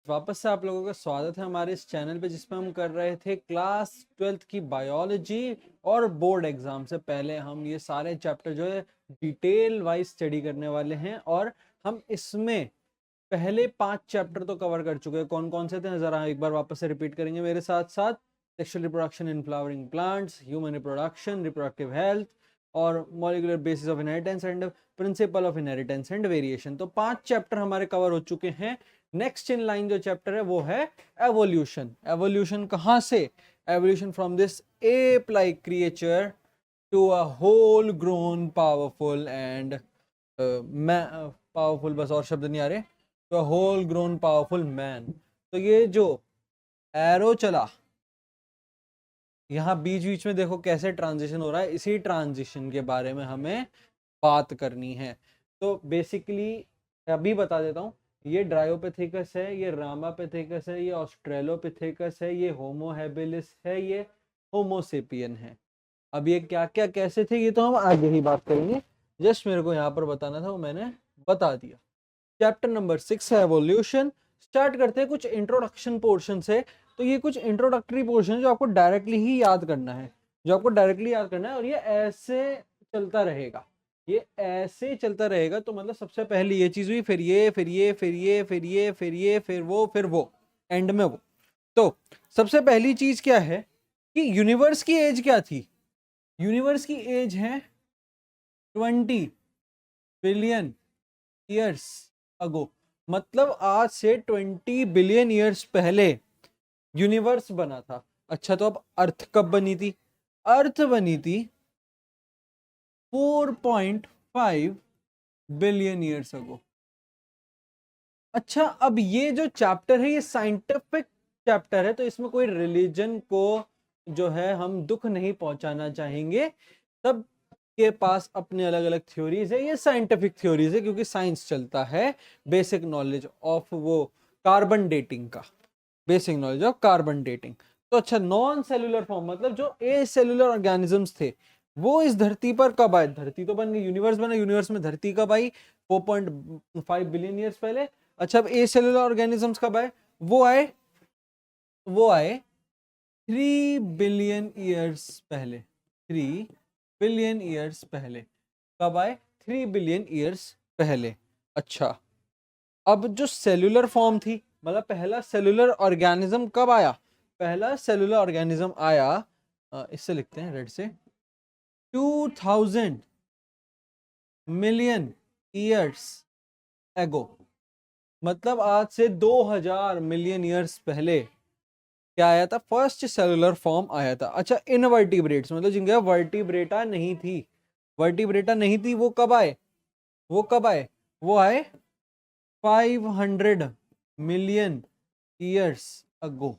वापस से आप लोगों का स्वागत है हमारे इस चैनल पे जिसमें हम कर रहे थे क्लास 12th की बायोलॉजी और बोर्ड एग्जाम से पहले हम ये सारे चैप्टर जो है डिटेल वाइज स्टडी करने वाले हैं। और हम इसमें पहले 5 चैप्टर तो कवर कर चुके हैं। कौन कौन से थे जरा एक बार वापस से रिपीट करेंगे मेरे साथ साथ। Sexual reproduction in flowering plants, human reproduction, reproductive health और molecular basis of inheritance and principle of inheritance and variation. तो 5 चैप्टर हमारे कवर हो चुके हैं। नेक्स्ट इन लाइन जो चैप्टर है वो है एवोल्यूशन। एवोल्यूशन कहां से? Evolution from this ape like creature to a whole grown powerful and powerful, बस और शब्द नहीं आ रहे, to a whole grown powerful man. तो ये जो एरो चला यहाँ बीच बीच में देखो कैसे ट्रांजिशन हो रहा है, इसी ट्रांजिशन के बारे में हमें बात करनी है। तो बेसिकली अभी बता देता हूँ, ये ड्रायोपिथेकस है, ये रामापिथेकस है, ये ऑस्ट्रेलोपिथेकस है, ये होमो हैबिलिस है, ये होमोसेपियन है। अब ये क्या क्या कैसे थे ये तो हम आगे ही बात करेंगे। जस्ट मेरे को यहाँ पर बताना था, वो मैंने बता दिया। चैप्टर नंबर 6 है एवोल्यूशन। स्टार्ट करते हैं कुछ इंट्रोडक्शन पोर्शन से। तो ये कुछ इंट्रोडक्टरी पोर्शन है जो आपको डायरेक्टली ही याद करना है, जो आपको डायरेक्टली याद करना है। और ये ऐसे चलता रहेगा, ये ऐसे चलता रहेगा। तो मतलब सबसे पहले ये चीज हुई, फिर ये, फिर ये, फिर ये, फिर ये, फिर ये, फिर वो, एंड में वो। तो सबसे पहली चीज क्या है कि यूनिवर्स की एज क्या थी? यूनिवर्स की एज है 20 बिलियन ईयर्स अगो। मतलब आज से 20 बिलियन ईयर्स पहले यूनिवर्स बना था। अच्छा, तो अब अर्थ कब बनी थी? अर्थ बनी थी 4.5 बिलियन ईयर्स अगो। अच्छा, अब ये जो चैप्टर है ये साइंटिफिक चैप्टर है, तो इसमें कोई रिलीजन को जो है हम दुख नहीं पहुंचाना चाहेंगे। सब के पास अपने अलग अलग थ्योरीज है, ये साइंटिफिक थ्योरीज है क्योंकि साइंस चलता है बेसिक नॉलेज ऑफ वो कार्बन डेटिंग का, basic knowledge of carbon dating. तो अच्छा, नॉन सेलुलर फॉर्म मतलब जो ए सेलुलर ऑर्गेनिजम्स थे वो इस धरती पर कब आए? धरती तो बन गई, यूनिवर्स बना, यूनिवर्स में धरती कब आई? 4.5 बिलियन ईयर्स पहले। अच्छा, अब ए सेलुलर ऑर्गेनिजम्स कब आए? वो आए 3 बिलियन ईयर्स पहले। 3 बिलियन ईयर्स पहले कब आए? 3 बिलियन ईयर्स पहले। अच्छा, अब जो सेलुलर फॉर्म थी, मतलब पहला सेलुलर ऑर्गेनिज्म कब आया? पहला सेलुलर ऑर्गेनिज्म आया, इससे लिखते हैं रेड से, 2000 मिलियन ईयर्स एगो। मतलब आज से 2000 मिलियन ईयर्स पहले क्या आया था? फर्स्ट सेलुलर फॉर्म आया था। अच्छा, इनवर्टिब्रेट्स मतलब जिनके वर्टिब्रेटा नहीं थी, वर्टिब्रेटा नहीं थी, वो कब आए? वो कब आए? वो आए 500 मिलियन ईयर्स अगो।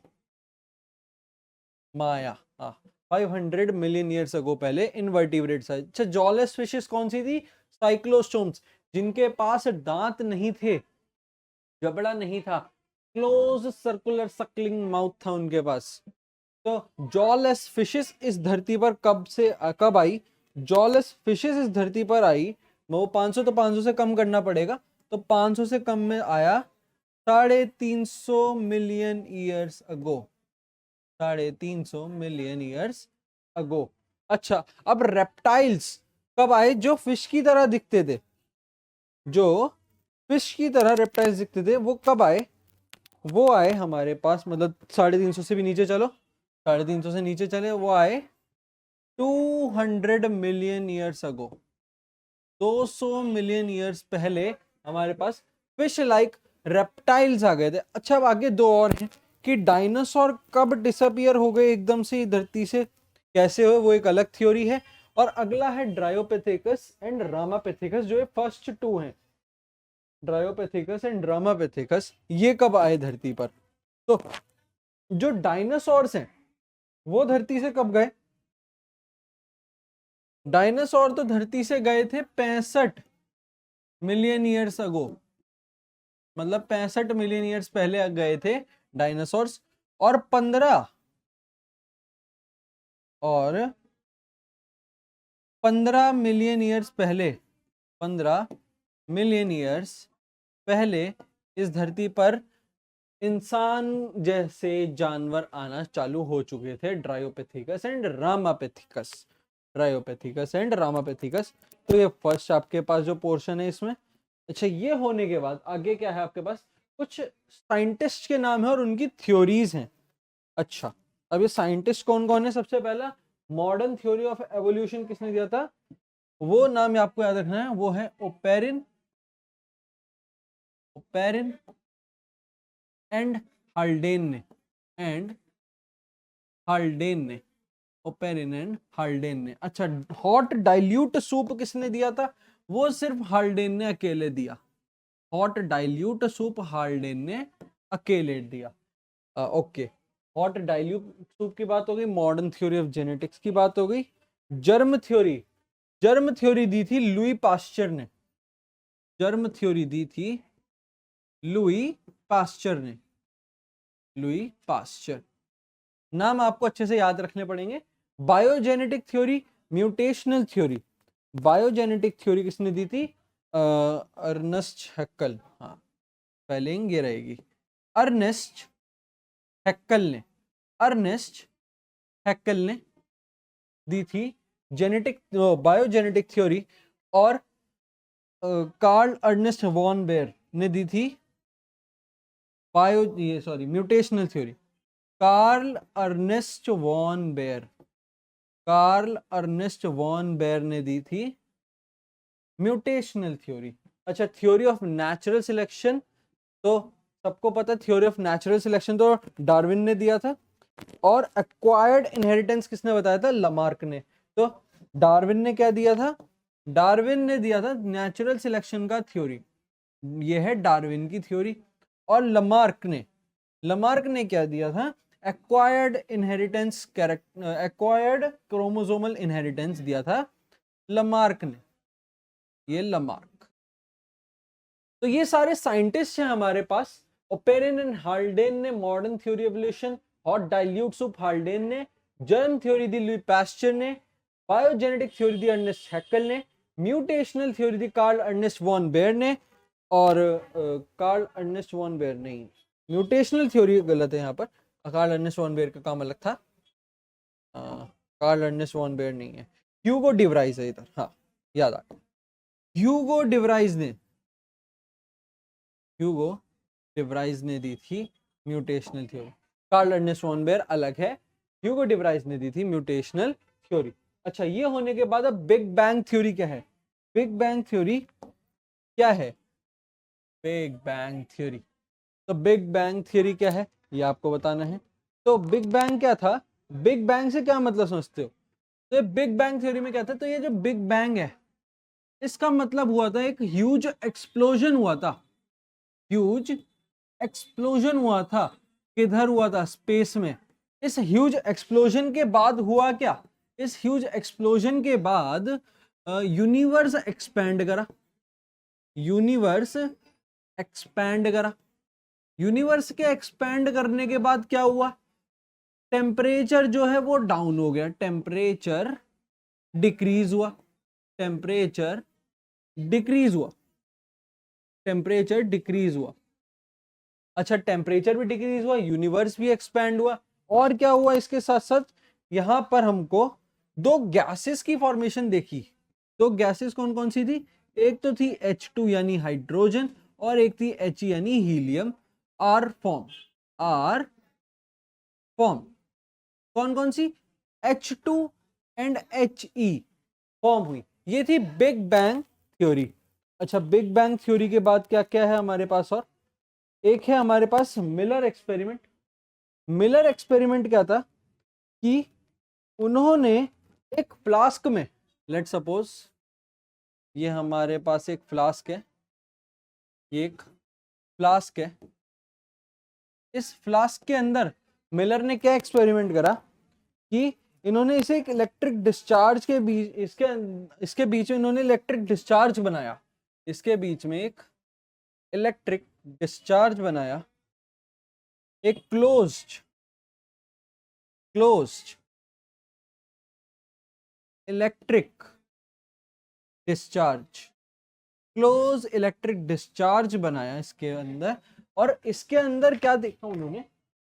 माया, हाँ, 500 मिलियन ईयर्स अगो पहले इनवर्टिब्रेट्स आए। अच्छा, जॉलेस फिशेस कौन सी थी? साइक्लोस्टोम्स, जिनके पास दांत नहीं थे, जबड़ा नहीं था, क्लोज सर्कुलर सक्लिंग माउथ था उनके पास। तो जॉलेस फिशेस इस धरती पर कब आई? जॉलेस फिशेस इस धरती पर आई, वो 500, तो 500 से कम करना पड़ेगा, तो 500 से कम में आया 350 million years ago. 350 million years ago. अच्छा, अब रेप्टाइल्स कब आए जो फिश की तरह दिखते थे? जो फिश की तरह रेप्टाइल्स दिखते थे वो कब आए? वो आए हमारे पास, मतलब 350 से भी नीचे चलो, 350 से नीचे चले, वो आए 200 million years ago. 200 million years पहले हमारे पास फिश लाइक रेप्टाइल्स आ गए थे। अच्छा, अब आगे दो और हैं कि डायनासोर कब डिसअपियर हो गए एकदम से धरती से, कैसे हुए, वो एक अलग थ्योरी है। और अगला है ड्रायोपिथेकस एंड रामापिथेकस, जो ये फर्स्ट टू हैं, ड्रायोपिथेकस एंड रामापिथेकस, ये कब आए धरती पर? तो जो डायनासोर्स हैं वो धरती से कब गए? डायनासोर तो धरती से गए थे 65 मिलियन ईयर्स अगो। मतलब 65 मिलियन ईयर्स पहले गए थे डायनासोर्स। और 15 मिलियन ईयर्स पहले, 15 मिलियन ईयर्स पहले इस धरती पर इंसान जैसे जानवर आना चालू हो चुके थे, ड्रायोपेथिकस एंड रामापेथिकस, ड्रायोपेथिकस एंड रामापेथिकस। तो ये फर्स्ट आपके पास जो पोर्शन है इसमें। अच्छा, ये होने के बाद आगे क्या है आपके पास, कुछ साइंटिस्ट के नाम है और उनकी थ्योरीज हैं। अच्छा, अब ये साइंटिस्ट कौन कौन है? सबसे पहला मॉडर्न थ्योरी ऑफ एवोल्यूशन किसने दिया था? वो नाम आपको याद रखना है, वो है ओपेरिन, ओपेरिन एंड हाल्डेन ने, एंड हाल्डेन ने, ओपेरिन एंड हाल्डेन ने। अच्छा, हॉट डाइल्यूट सूप किसने दिया था? वो सिर्फ हाल्डेन ने अकेले दिया। हॉट डाइल्यूट सूप हाल्डेन ने अकेले दिया। ओके, हॉट डाइल्यूट सूप की बात हो गई, मॉडर्न थ्योरी ऑफ जेनेटिक्स की बात हो गई। जर्म थ्योरी, जर्म थ्योरी दी थी लुई पास्चर ने, जर्म थ्योरी दी थी लुई पास्चर ने, लुई पास्चर। नाम आपको अच्छे से याद रखने पड़ेंगे। Biogenetic theory, mutational theory, biogenetic theory किसने दी थी? अर्नेस्ट हैक्कल। हाँ, स्पेलिंग ये रहेगी, अर्नेस्ट हैक्कल ने, अर्नेस्ट हैक्कल ने दी थी जेनेटिक बायोजेनेटिक थ्योरी। और कार्ल अर्नेस्ट वॉन बेयर ने दी थी mutational theory. Karl Ernst von Baer, Karl Ernst von Baer ने दी थी म्यूटेशनल थ्योरी। अच्छा, थ्योरी ऑफ नेचुरल सिलेक्शन, तो सबको पता है थ्योरी ऑफ नेचुरल सिलेक्शन तो डार्विन ने दिया था। और एक्वायर्ड इनहेरिटेंस किसने बताया था? लमार्क ने। तो डार्विन ने क्या दिया था? डार्विन ने दिया था नेचुरल सिलेक्शन का थ्योरी, ये है डार्विन की थ्योरी। और लमार्क ने क्या दिया था? Acquired inheritance, acquired chromosomal inheritance दिया था लमार्क ने, ये लमार्क। तो ये सारे साइंटिस्ट हैं हमारे पास। ओपेरिन एंड हाल्डेन ने modern theory evolution, hot dilute soup Haldane ने, जर्म थ्योरी दी लुई पास्चर ने, बायोजेनेटिक थ्योरी दी अर्नेस्ट हैक्कल ने, म्यूटेशनल थ्योरी दी कार्ल अर्नेस्ट वॉन बेयर ने। और कार्ल अर्नेस्ट वॉन बेयर नहीं, म्यूटेशनल थ्योरी गलत है यहाँ पर, कार्ल अर्नेस्ट वॉन बेयर का काम अलग था। कार्ल अर्नेस्ट वॉन बेयर नहीं है, ह्यूगो डिवराइज है इधर। हाँ, याद आ गया, ह्यूगो डिवराइज ने, ह्यूगो डिवराइज ने दी थी mutational theory. Karl Ernst von Baer अलग है, ह्यूगो डिवराइज ने दी थी म्यूटेशनल थ्योरी। अच्छा, ये होने के बाद अब बिग बैंग थ्योरी क्या है? बिग बैंग थ्योरी क्या है? बिग बैंग थ्योरी, तो बिग बैंग थ्योरी क्या है ये आपको बताना है। तो बिग बैंग क्या था? बिग बैंग से क्या मतलब समझते हो? तो ये बिग बैंग थ्योरी में क्या था? तो ये जो बिग बैंग है इसका मतलब हुआ था एक ह्यूज एक्सप्लोजन हुआ था, ह्यूज एक्सप्लोजन हुआ था। किधर हुआ था? स्पेस में। इस ह्यूज एक्सप्लोजन के बाद हुआ क्या? इस ह्यूज एक्सप्लोजन के बाद यूनिवर्स एक्सपैंड करा, यूनिवर्स एक्सपैंड करा। यूनिवर्स के एक्सपैंड करने के बाद क्या हुआ? टेम्परेचर जो है वो डाउन हो गया, टेम्परेचर डिक्रीज हुआ, टेम्परेचर डिक्रीज हुआ, टेम्परेचर डिक्रीज हुआ। अच्छा, टेम्परेचर भी डिक्रीज हुआ, यूनिवर्स भी एक्सपैंड हुआ। और क्या हुआ इसके साथ साथ? यहां पर हमको दो गैसेस की फॉर्मेशन देखी। दो गैसेस कौन कौन सी थी? एक तो थी H2 यानी हाइड्रोजन, और एक थी He यानी helium. R form, R form, कौन कौन सी? H2 एंड He फॉर्म हुई। ये थी बिग बैंग थ्योरी। अच्छा, बिग बैंग थ्योरी के बाद क्या क्या है हमारे पास? और एक है हमारे पास मिलर एक्सपेरिमेंट। मिलर एक्सपेरिमेंट क्या था कि उन्होंने एक फ्लास्क में, लेट सपोज ये हमारे पास एक फ्लास्क है, ये एक फ्लास्क है। इस फ्लास्क के अंदर मिलर ने क्या एक्सपेरिमेंट करा कि इन्होंने इसे एक इलेक्ट्रिक डिस्चार्ज के बीच, इसके बीच में इन्होंने इलेक्ट्रिक डिस्चार्ज बनाया, इसके बीच में एक इलेक्ट्रिक डिस्चार्ज बनाया, एक closed electric discharge, close electric discharge बनाया इसके अंदर। और इसके अंदर क्या देखा उन्होंने,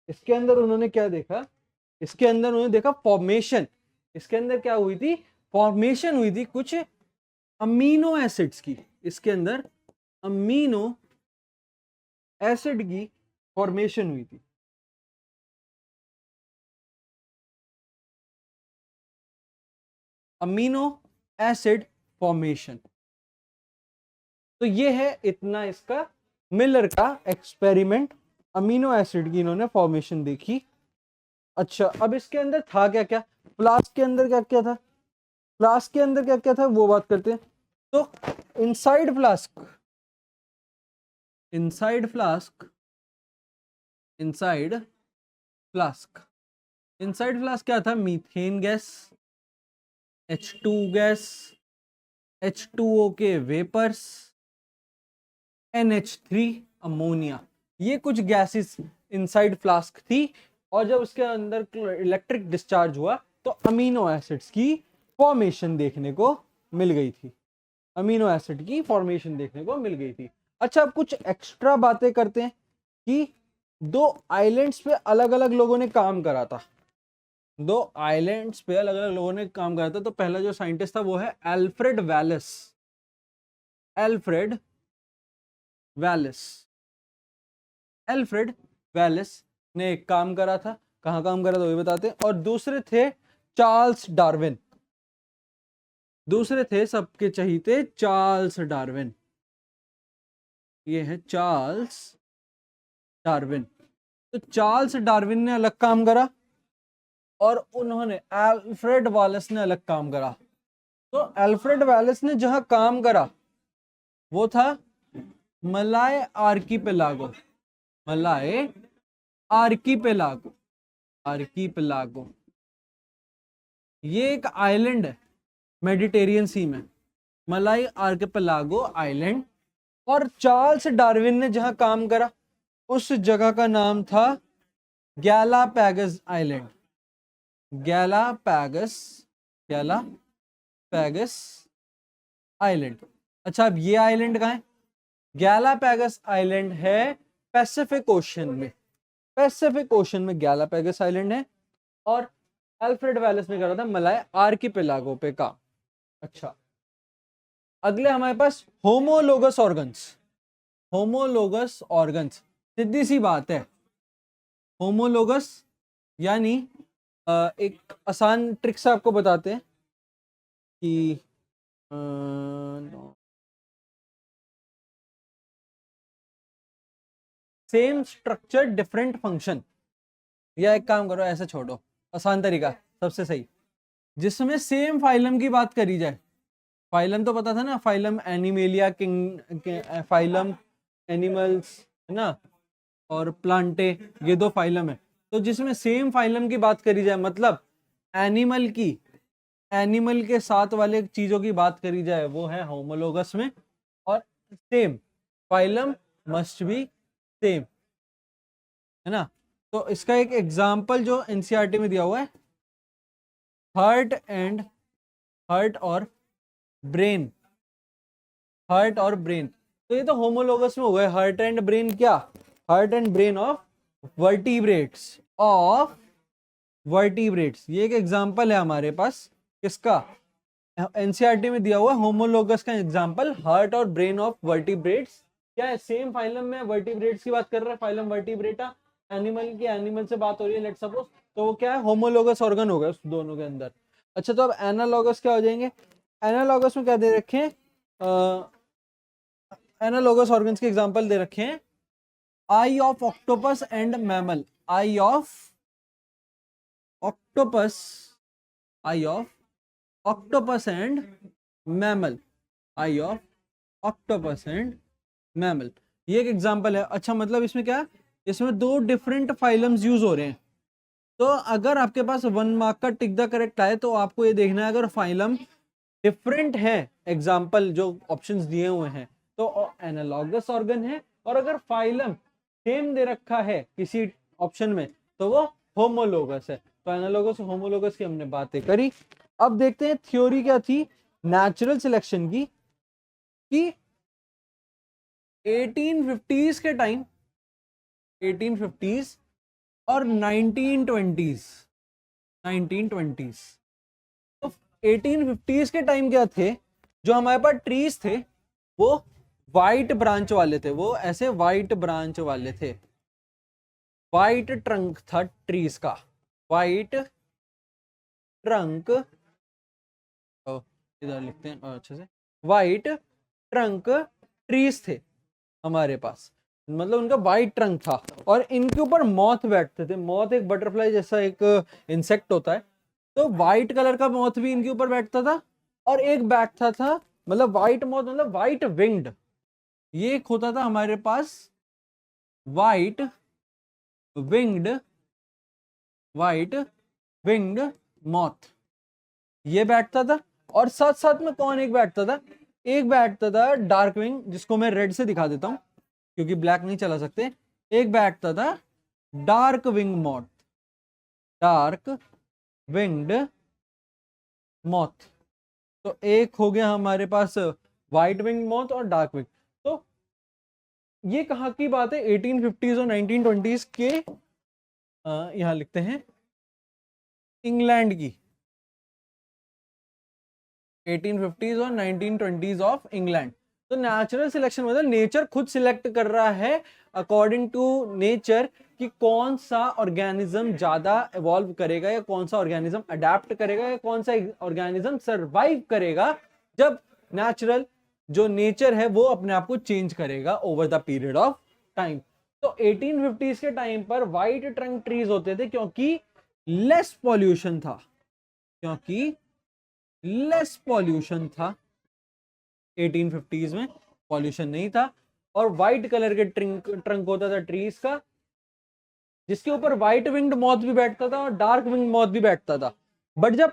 इसके अंदर उन्होंने क्या देखा, इसके अंदर उन्होंने देखा फॉर्मेशन। इसके अंदर क्या हुई थी, फॉर्मेशन हुई थी कुछ अमीनो एसिड्स की। इसके अंदर अमीनो एसिड की फॉर्मेशन हुई थी। Amino acid formation. तो ये है इतना इसका मिलर का एक्सपेरिमेंट, अमीनो एसिड की इन्होंने फॉर्मेशन देखी। अच्छा, अब इसके अंदर था क्या क्या, फ्लास्क के अंदर क्या क्या था, फ्लास्क के अंदर क्या क्या था वो बात करते हैं। तो inside flask, inside flask, inside flask, inside flask क्या था, methane gas, H2 gas, H2O के वेपर्स, NH3 अमोनिया, ये कुछ गैसेस इनसाइड फ्लास्क थी। और जब उसके अंदर इलेक्ट्रिक डिस्चार्ज हुआ तो अमीनो एसिड्स की फॉर्मेशन देखने को मिल गई थी, अमीनो एसिड की फॉर्मेशन देखने को मिल गई थी। अच्छा, अब कुछ एक्स्ट्रा बातें करते हैं कि दो आइलैंड्स पे अलग अलग लोगों ने काम करा था, दो आइलैंड्स पे अलग अलग लोगों ने काम करा था। तो पहला जो साइंटिस्ट था वो है Alfred Wallace, Alfred Wallace, Alfred Wallace ने एक काम करा था। कहाँ काम करा था वो बताते हैं। और दूसरे थे चार्ल्स डार्विन, दूसरे थे सबके चहीते चार्ल्स डार्विन, ये है चार्ल्स डार्विन। तो चार्ल्स डार्विन ने अलग काम करा और उन्होंने एल्फ्रेड वैलेस ने अलग काम करा। तो एल्फ्रेड वैलेस ने जहां काम करा वो था मलाय आर्कीपेलागो, मलाय आर्कीपेलागो, आर्कीपेलागो, ये एक आइलैंड है मेडिटेरियन सी में, मलाय आर्कीपेलागो आइलैंड। और चार्ल्स डार्विन ने जहां काम करा उस जगह का नाम था गैलापैगस आइलैंड, गैलापैगस, गैलापैगस आइलैंड। अच्छा, अब ये आइलैंड कहाँ है, गैलापैगस आइलैंड है पैसिफिक ओशन में, पैसिफिक ओशन में गैलापैगस आइलैंड है। और अल्फ्रेड वैलेस ने करा था मलाय आर्कीपेलागो पे काम। अच्छा, अगले हमारे पास होमोलोगस ऑर्गन्स, होमोलोगस ऑर्गन्स, सीधी सी बात है, होमोलोगस यानी एक आसान ट्रिक से आपको बताते हैं कि सेम स्ट्रक्चर डिफरेंट फंक्शन, या एक काम करो ऐसे छोड़ो, आसान तरीका सबसे सही, जिसमें सेम फाइलम की बात करी जाए, फाइलम तो पता था ना, phylum animalia, king phylum animals है ना, और प्लांटे, ये दो फाइलम है। तो जिसमें सेम फाइलम की बात करी जाए, मतलब एनिमल की, एनिमल के साथ वाले चीजों की बात करी जाए, वो है होमोलोगस में। और same phylum must be same, है ना। तो इसका एक एग्जांपल जो एनसीईआरटी में दिया हुआ है, हार्ट एंड, हार्ट और ब्रेन, हार्ट और ब्रेन। तो ये तो होमोलोगस में हो गए, हार्ट एंड ब्रेन, क्या, heart and brain of vertebrates, of vertebrates. ये एक एग्जांपल है हमारे पास किसका, एनसीईआरटी में दिया हुआ होमोलोगस का एग्जांपल, हार्ट और ब्रेन ऑफ वर्टिब्रेट्स। क्या है, सेम फाइलम में वर्टिब्रेट्स की बात कर रहा है, फाइलम वर्टिब्रेटा, एनिमल की एनिमल से बात हो रही है लेट्स सपोज, तो वो क्या है, होमोलोगस ऑर्गन हो गया उस दोनों के अंदर। अच्छा, तो अब एनालॉगस क्या हो जाएंगे, एनालॉगस में क्या दे रखे हैं, एनालॉगस ऑर्गन्स के एग्जांपल दे रखे हैं, eye of octopus and mammal, eye of octopus, eye of octopus and mammal, eye of octopus and mammal, ये एक एग्जांपल है। अच्छा, मतलब इसमें क्या, इसमें दो डिफरेंट फाइलम्स यूज हो रहे हैं। तो अगर आपके पास 1 मार्क का टिक द करेक्ट आए तो आपको ये देखना है, अगर फाइलम डिफरेंट है, एग्जांपल जो ऑप्शंस दिए हुए हैं, तो एनालॉगस ऑर्गन है। और अगर फाइलम सेम दे रखा है किसी ऑप्शन में तो वो होमोलोगस है। तो एनालॉगस और होमोलोगस की हमने बातें करी। अब देखते हैं थ्योरी क्या थी नेचुरल सिलेक्शन की, कि 1850s के टाइम 1850s और 1920s। तो 1850s के टाइम क्या थे, जो हमारे पास ट्रीज थे वो वाइट ब्रांच वाले थे, वो ऐसे वाइट ब्रांच वाले थे, वाइट ट्रंक था ट्रीज का, वाइट ट्रंक, इधर लिखते हैं अच्छे से, वाइट ट्रंक ट्रीज थे हमारे पास, मतलब उनका वाइट ट्रंक था, और इनके ऊपर मॉथ बैठते थे। मॉथ एक बटरफ्लाई जैसा एक इंसेक्ट होता है, तो वाइट कलर का मॉथ भी इनके ऊपर बैठता था, और एक बैठता था, मतलब वाइट मॉथ मतलब वाइट विंग्ड, ये एक होता था हमारे पास white winged, white winged moth, ये बैठता था। और साथ साथ में कौन एक बैठता था, एक बैठता था डार्क विंग, जिसको मैं रेड से दिखा देता हूं क्योंकि ब्लैक नहीं चला सकते, एक बैठता था dark wing moth, dark winged moth. तो एक हो गया हमारे पास व्हाइट विंग मॉथ और डार्क विंग। तो ये कहाँ की बात है, 1850s और 1920s के, यहां लिखते हैं इंग्लैंड की, 1850s और 1920s ऑफ इंग्लैंड। तो नेचुरल सिलेक्शन मतलब नेचर खुद सिलेक्ट कर रहा है अकॉर्डिंग टू नेचर कि कौन सा ऑर्गेनिज्म ज्यादा इवॉल्व करेगा, या कौन सा ऑर्गेनिज्म अडेप्ट करेगा, या कौन सा ऑर्गेनिज्म सरवाइव करेगा जब नेचुरल जो नेचर है वो अपने आप को चेंज करेगा over the period of time. तो 1850s के टाइम पर व्हाइट ट्रंक ट्रीज होते थे क्योंकि लेस पॉल्यूशन था, क्योंकि लेस पॉल्यूशन था, 1850s में पॉल्यूशन नहीं था, और व्हाइट कलर के ट्रंक होता था ट्रीज का, जिसके ऊपर व्हाइट विंग्ड मॉथ भी बैठता था और डार्क विंग्ड मॉथ भी बैठता था। बट जब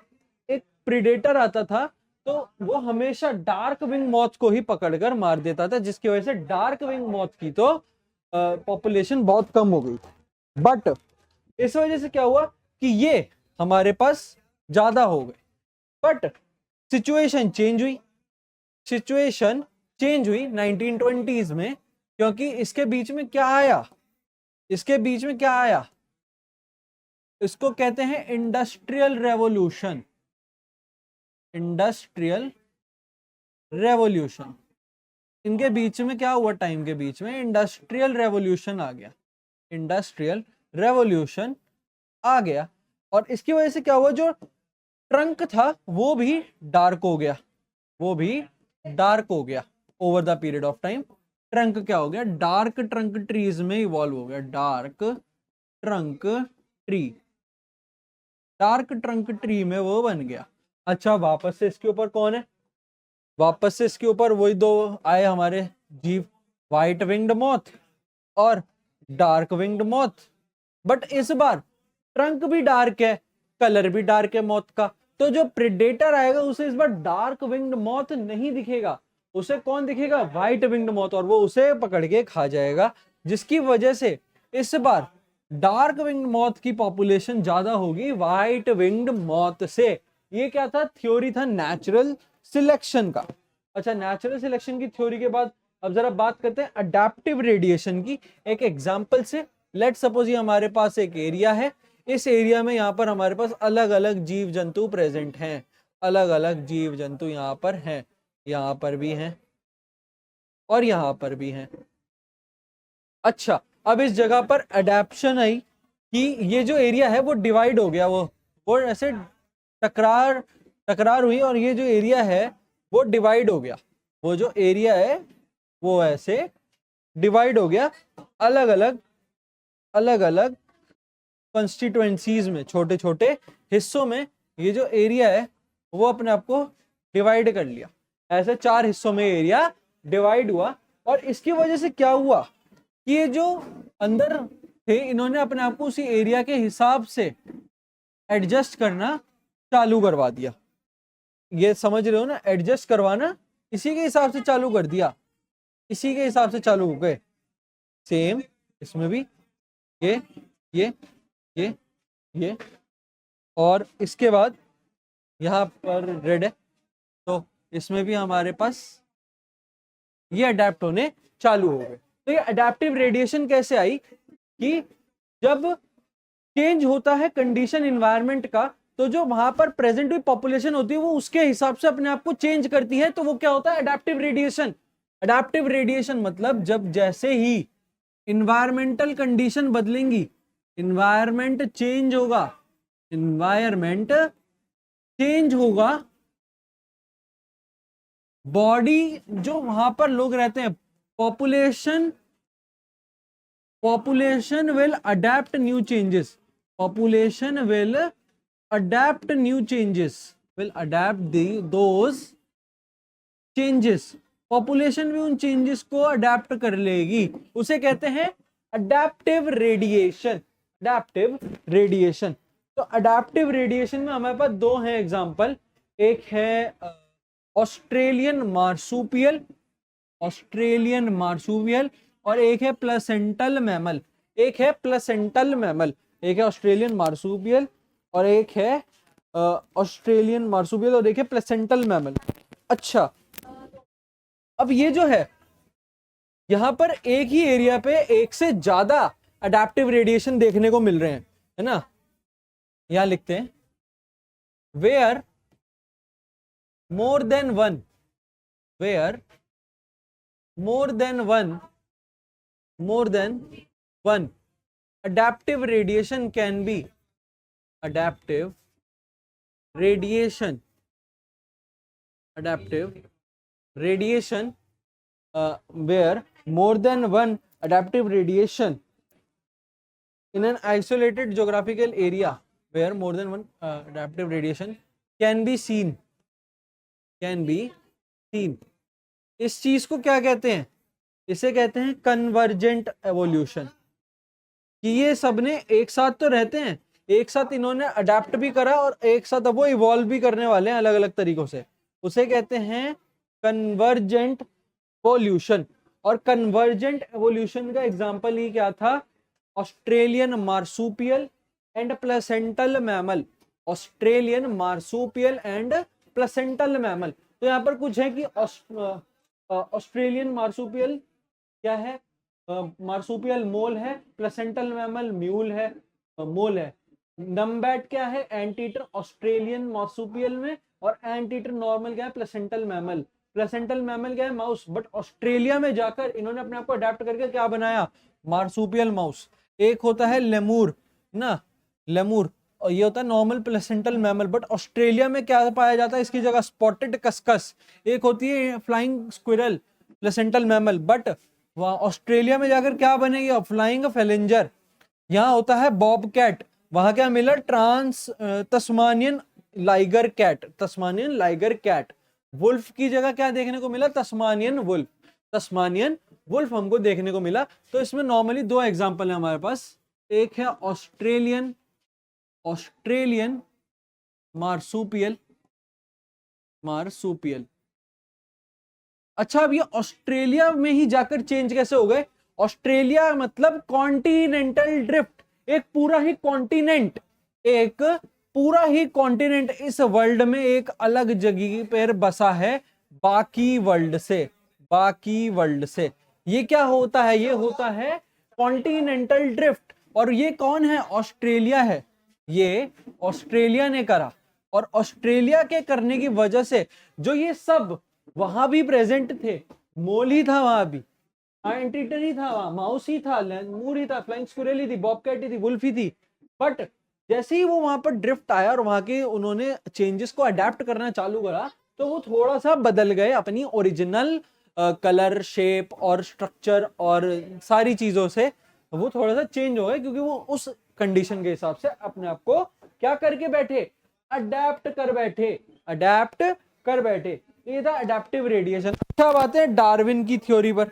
एक प्रीडेटर आता था तो वो हमेशा डार्क विंग मॉथ को ही पकड़कर मार देता था, जिसकी वजह से डार्क विंग मॉथ की तो पॉपुलेशन बहुत कम हो गई। बट इस वजह से क्या हुआ कि ये हमारे पास ज्यादा हो गए, बट सिचुएशन चेंज हुई, सिचुएशन चेंज हुई 1920s में, क्योंकि इसके बीच में क्या आया, इसके बीच में क्या आया, इसको कहते हैं इंडस्ट्रियल रेवोल्यूशन, इंडस्ट्रियल रेवोल्यूशन। इनके बीच में क्या हुआ, टाइम के बीच में इंडस्ट्रियल रेवोल्यूशन आ गया, इंडस्ट्रियल रेवोल्यूशन आ गया, और इसकी वजह से क्या हुआ, जो ट्रंक था वो भी डार्क हो गया, वो भी डार्क हो गया over the period of time. Trunk क्या हो गया, डार्क ट्रंक ट्रीज में इवॉल्व हो गया, dark trunk tree, dark trunk tree में वो बन गया। अच्छा, वापस से इसके ऊपर कौन है, वापस से इसके ऊपर वही दो आए हमारे जीव, व्हाइट विंग्ड मॉथ और डार्क विंग्ड मॉथ। बट इस बार ट्रंक भी डार्क है, कलर भी डार्क है मॉथ का, तो जो प्रेडेटर आएगा उसे इस बार डार्क विंग्ड मॉथ नहीं दिखेगा, उसे कौन दिखेगा, व्हाइट विंग्ड मॉथ, और वो उसे पकड़ के खा जाएगा, जिसकी वजह से इस बार डार्क विंग्ड मॉथ की पॉपुलेशन ज्यादा होगी व्हाइट विंग्ड मॉथ से। ये क्या था, थ्योरी था नेचुरल सिलेक्शन का। अच्छा, नेचुरल सिलेक्शन की थ्योरी के बाद अब जरा बात करते हैं अडेप्टिव रेडिएशन की, एक एग्जांपल से। लेट सपोज ये हमारे पास एक एरिया है, इस एरिया में यहाँ पर हमारे पास अलग अलग जीव जंतु प्रेजेंट हैं, अलग अलग जीव जंतु यहाँ पर हैं, यहाँ पर भी हैं और यहाँ पर भी हैं। अच्छा, अब इस जगह पर अडेप्शन आई कि ये जो एरिया है वो डिवाइड हो गया, वो ऐसे टकरार टकरार हुई, और ये जो एरिया है वो डिवाइड हो गया, वो जो एरिया है वो ऐसे डिवाइड हो गया अलग अलग कॉन्स्टिट्यूएंसीज में, छोटे छोटे हिस्सों में। ये जो एरिया है वो अपने आप को डिवाइड कर लिया, ऐसे 4 हिस्सों में एरिया डिवाइड हुआ, और इसकी वजह से क्या हुआ कि ये जो अंदर थे इन्होंने अपने आप को उसी एरिया के हिसाब से एडजस्ट करना चालू करवा दिया। ये समझ रहे हो ना, एडजस्ट करवाना इसी के हिसाब से चालू कर दिया, इसी के हिसाब से चालू हो गए। सेम इसमें भी ये ये ये ये, और इसके बाद यहाँ पर रेड है, तो इसमें भी हमारे पास ये अडेप्ट होने चालू हो गए। तो ये अडेप्टिव रेडिएशन कैसे आई, कि जब चेंज होता है कंडीशन इन्वायरमेंट का, तो जो वहां पर प्रेजेंट हुई पॉपुलेशन होती है वो उसके हिसाब से अपने आप को चेंज करती है, तो वो क्या होता है, अडेप्टिव रेडिएशन। अडेप्टिव रेडिएशन मतलब जब जैसे ही इन्वायरमेंटल कंडीशन बदलेंगी, इन्वायरमेंट चेंज होगा, इन्वायरमेंट चेंज होगा, बॉडी जो वहां पर लोग रहते हैं, population will adapt new changes, population will adapt new changes, will adapt those changes, population भी उन चेंजेस को अडेप्ट कर लेगी, उसे कहते हैं अडेप्टिव रेडिएशन। अडेप्टिव रेडिएशन, तो अडेप्टिव रेडिएशन में हमारे पास दो हैं एग्जांपल, एक है ऑस्ट्रेलियन मार्सूपियल, ऑस्ट्रेलियन मार्सूपियल, और एक है प्लेसेंटल मैमल, एक है प्लेसेंटल मैमल, एक है ऑस्ट्रेलियन मार्सूपियल और एक है ऑस्ट्रेलियन मार्सूपियल और एक है प्लेसेंटल मैमल। अच्छा, अब ये जो है यहां पर एक ही एरिया पे एक से ज्यादा अडेप्टिव रेडिएशन देखने को मिल रहे हैं, है ना। यहां लिखते हैं where more than one, where more than one, more than one adaptive radiation can be, adaptive radiation, adaptive radiation where more than one adaptive radiation in an isolated geographical area, where more than one adaptive radiation can be seen, can be seen। इस चीज को क्या कहते हैं, इसे कहते हैं convergent evolution, कि ये सब ने एक साथ तो रहते हैं, एक साथ इन्होंने अडेप्ट भी करा और एक साथ अब वो इवॉल्व भी करने वाले हैं अलग अलग तरीकों से, उसे कहते हैं कन्वर्जेंट एवोल्यूशन। और कन्वर्जेंट एवोल्यूशन का एग्जांपल ही क्या था, Australian marsupial and placental mammal, Australian marsupial and placental mammal. तो यहाँ पर कुछ है कि ऑस्ट्रेलियन मार्सूपियल क्या है, मार्सूपियल मोल है, प्लेसेंटल मैमल म्यूल है, मोल है। नम्बैट क्या है, एंटीटर ऑस्ट्रेलियन मार्सूपियल में, और एंटीटर नॉर्मल क्या है, प्लेसेंटल मैमल। प्लेसेंटल मैमल क्या है, माउस, बट ऑस्ट्रेलिया में जाकर इन्होंने अपने आप को अडेप्ट करके क्या बनाया, मार्सूपियल माउस। एक होता है लेमूर ना, लेमूर, और ये होता है normal placental mammal, but Australia में क्या पाया जाता है इसकी जगह, स्पॉटेड कस्कस। एक होती है flying squirrel, placental mammal, but वहां ऑस्ट्रेलिया में जाकर क्या बनेगी, फ्लाइंग फेलेंजर। यहाँ होता है बॉब कैट, वहां क्या मिला, Tasmanian liger cat, Tasmanian liger cat. Wolf की जगह क्या देखने को मिला, तस्मानियन वुल्फ, तस्मानियन वुल्फ हमको देखने को मिला। तो इसमें नॉर्मली दो एग्जांपल है हमारे पास, एक है ऑस्ट्रेलियन, ऑस्ट्रेलियन मार्सूपियल, मार्सूपियल। अच्छा, अब ये ऑस्ट्रेलिया में ही जाकर चेंज कैसे हो गए, ऑस्ट्रेलिया मतलब कॉन्टिनेंटल ड्रिफ्ट, एक पूरा ही कॉन्टिनेंट, एक पूरा ही कॉन्टिनेंट इस वर्ल्ड में एक अलग जगह पर बसा है बाकी वर्ल्ड से, बाकी वर्ल्ड से। ये क्या होता है, ये होता है कॉन्टिनेंटल ड्रिफ्ट। और ये कौन है, ऑस्ट्रेलिया है, ये ऑस्ट्रेलिया ने करा। और ऑस्ट्रेलिया के करने की वजह से जो ये सब वहां भी प्रेजेंट थे, मोल ही था वहां भी, एंटीटर ही था वहां, माउस ही था, लेमूर ही था, फ्लाइंग स्क्विरल ही थी, बॉबकैट ही थी, वुल्फ ही थी, बट जैसे ही वो वहां पर ड्रिफ्ट आया और वहां के उन्होंने चेंजेस को अडेप्ट करना चालू करा, तो वो थोड़ा सा बदल गए अपनी ओरिजिनल कलर, शेप और स्ट्रक्चर और सारी चीजों से वो थोड़ा सा चेंज हो गए, क्योंकि वो उस कंडीशन के हिसाब से अपने आप को क्या करके बैठे, अडेप्ट कर बैठे, अडेप्ट कर बैठे। ये था अडेप्टिव रेडिएशन। अच्छा, अब आते हैं डार्विन की थ्योरी पर,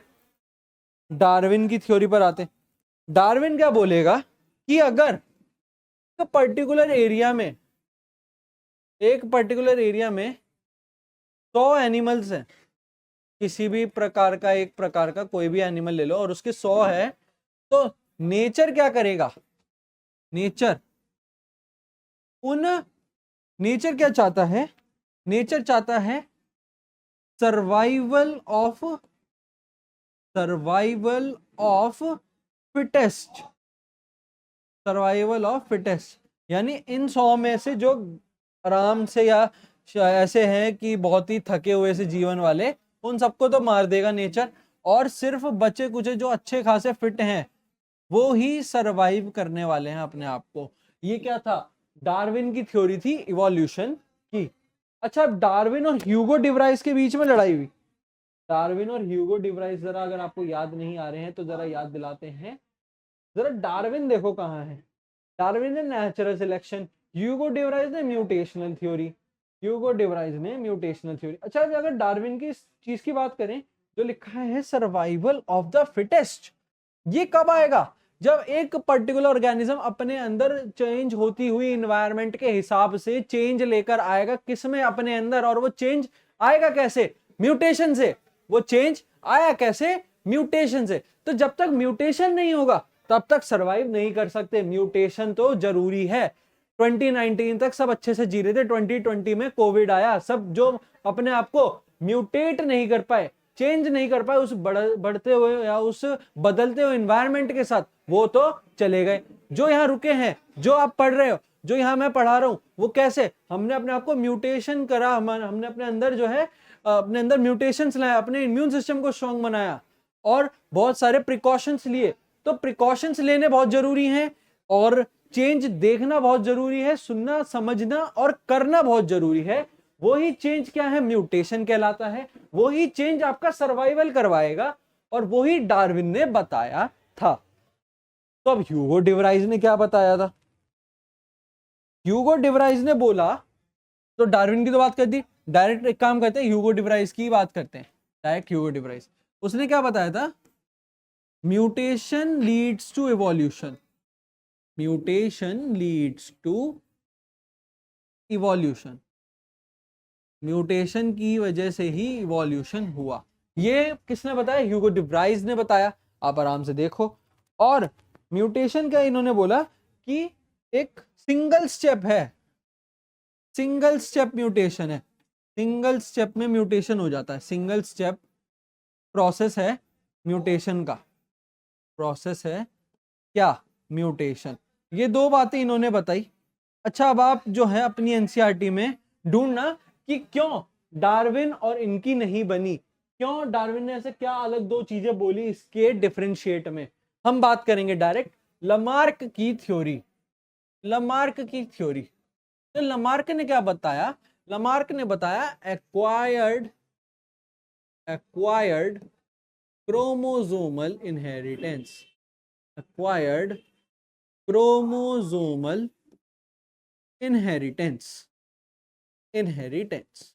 डार्विन की थ्योरी पर आते हैं। डार्विन क्या बोलेगा कि अगर एक पर्टिकुलर एरिया में, एक पर्टिकुलर एरिया में 100 एनिमल्स हैं, किसी भी प्रकार का, एक प्रकार का कोई भी एनिमल ले लो और उसके 100 है, तो नेचर क्या करेगा, नेचर नेचर क्या चाहता है, नेचर चाहता है survival of fittest, survival of fittest, यानी इन 100 में से जो आराम से या ऐसे हैं कि बहुत ही थके हुए से जीवन वाले, उन सबको तो मार देगा नेचर, और सिर्फ बचे कुछ जो अच्छे खासे फिट हैं वो ही सरवाइव करने वाले हैं अपने आप को। ये क्या था, डार्विन की थ्योरी थी इवोल्यूशन की। अच्छा, अब डार्विन और ह्यूगो डिवराइस के बीच में लड़ाई हुई। डार्विन और ह्यूगो डिवराइस, जरा अगर आपको याद नहीं आ रहे हैं तो जरा याद दिलाते हैं। जरा डार्विन देखो कहाँ है। डार्विन ने नेचुरल सिलेक्शन, ह्यूगो डिवराइस ने म्यूटेशनल थ्योरी। ह्यूगो डिवराइस ने म्यूटेशनल थ्योरी। अच्छा, अगर डार्विन की इस चीज की बात करें, जो लिखा है सर्वाइवल ऑफ द फिटेस्ट, ये कब आएगा, जब एक पर्टिकुलर ऑर्गेनिज्म अपने अंदर चेंज होती हुई एनवायरनमेंट के हिसाब से चेंज लेकर आएगा, किसमें, अपने अंदर। और वो चेंज आएगा कैसे, म्यूटेशन से। वो चेंज आया कैसे, म्यूटेशन से। तो जब तक म्यूटेशन नहीं होगा तब तक सरवाइव नहीं कर सकते। म्यूटेशन तो जरूरी है। 2019 तक सब अच्छे से जी रहे थे, 2020 में कोविड आया, सब जो अपने आप को म्यूटेट नहीं कर पाए, चेंज नहीं कर पाए उस बढ़ते हुए या उस बदलते हुए एनवायरनमेंट के साथ, वो तो चले गए। जो यहाँ रुके हैं, जो आप पढ़ रहे हो, जो यहाँ मैं पढ़ा रहा हूं, वो कैसे, हमने अपने आप को म्यूटेशन करा, हमने अपने अंदर जो है अपने अंदर म्यूटेशंस लाया, अपने इम्यून सिस्टम को स्ट्रांग बनाया और बहुत सारे प्रिकॉशंस लिए। तो प्रिकॉशंस लेने बहुत जरूरी हैं और चेंज देखना बहुत जरूरी है, सुनना, समझना और करना बहुत जरूरी है। वही चेंज क्या है, म्यूटेशन कहलाता है। वही चेंज आपका सर्वाइवल करवाएगा और वही डार्विन ने बताया था। तो अब ह्यूगो डिवराइस ने क्या बताया था? ह्यूगो डिवराइस ने बोला, तो डार्विन की तो बात कर दी, डायरेक्ट एक काम करते हैं, ह्यूगो डिवराइस की बात करते हैं। डायरेक्ट ह्यूगो डिवराइस, उसने क्या बताया था? Mutation leads to evolution, mutation leads to evolution, mutation की वजह से ही इवोल्यूशन हुआ। ये किसने बताया? ह्यूगो डिवराइस ने बताया। आप आराम से देखो। और म्यूटेशन का इन्होंने बोला कि एक सिंगल स्टेप है, सिंगल स्टेप म्यूटेशन है, सिंगल स्टेप में म्यूटेशन हो जाता है। सिंगल स्टेप प्रोसेस है म्यूटेशन का, प्रोसेस है क्या, म्यूटेशन। ये दो बातें इन्होंने बताई। अच्छा, अब आप जो है अपनी एनसीईआरटी में ढूंढना कि क्यों डार्विन और इनकी नहीं बनी, क्यों डार्विन ने ऐसे क्या अलग दो चीजें बोली इसके डिफरेंशिएट में। हम बात करेंगे डायरेक्ट लमार्क की थ्योरी, लमार्क की थ्योरी। तो लमार्क ने क्या बताया? लमार्क ने बताया acquired chromosomal inheritance, acquired chromosomal inheritance, inheritance.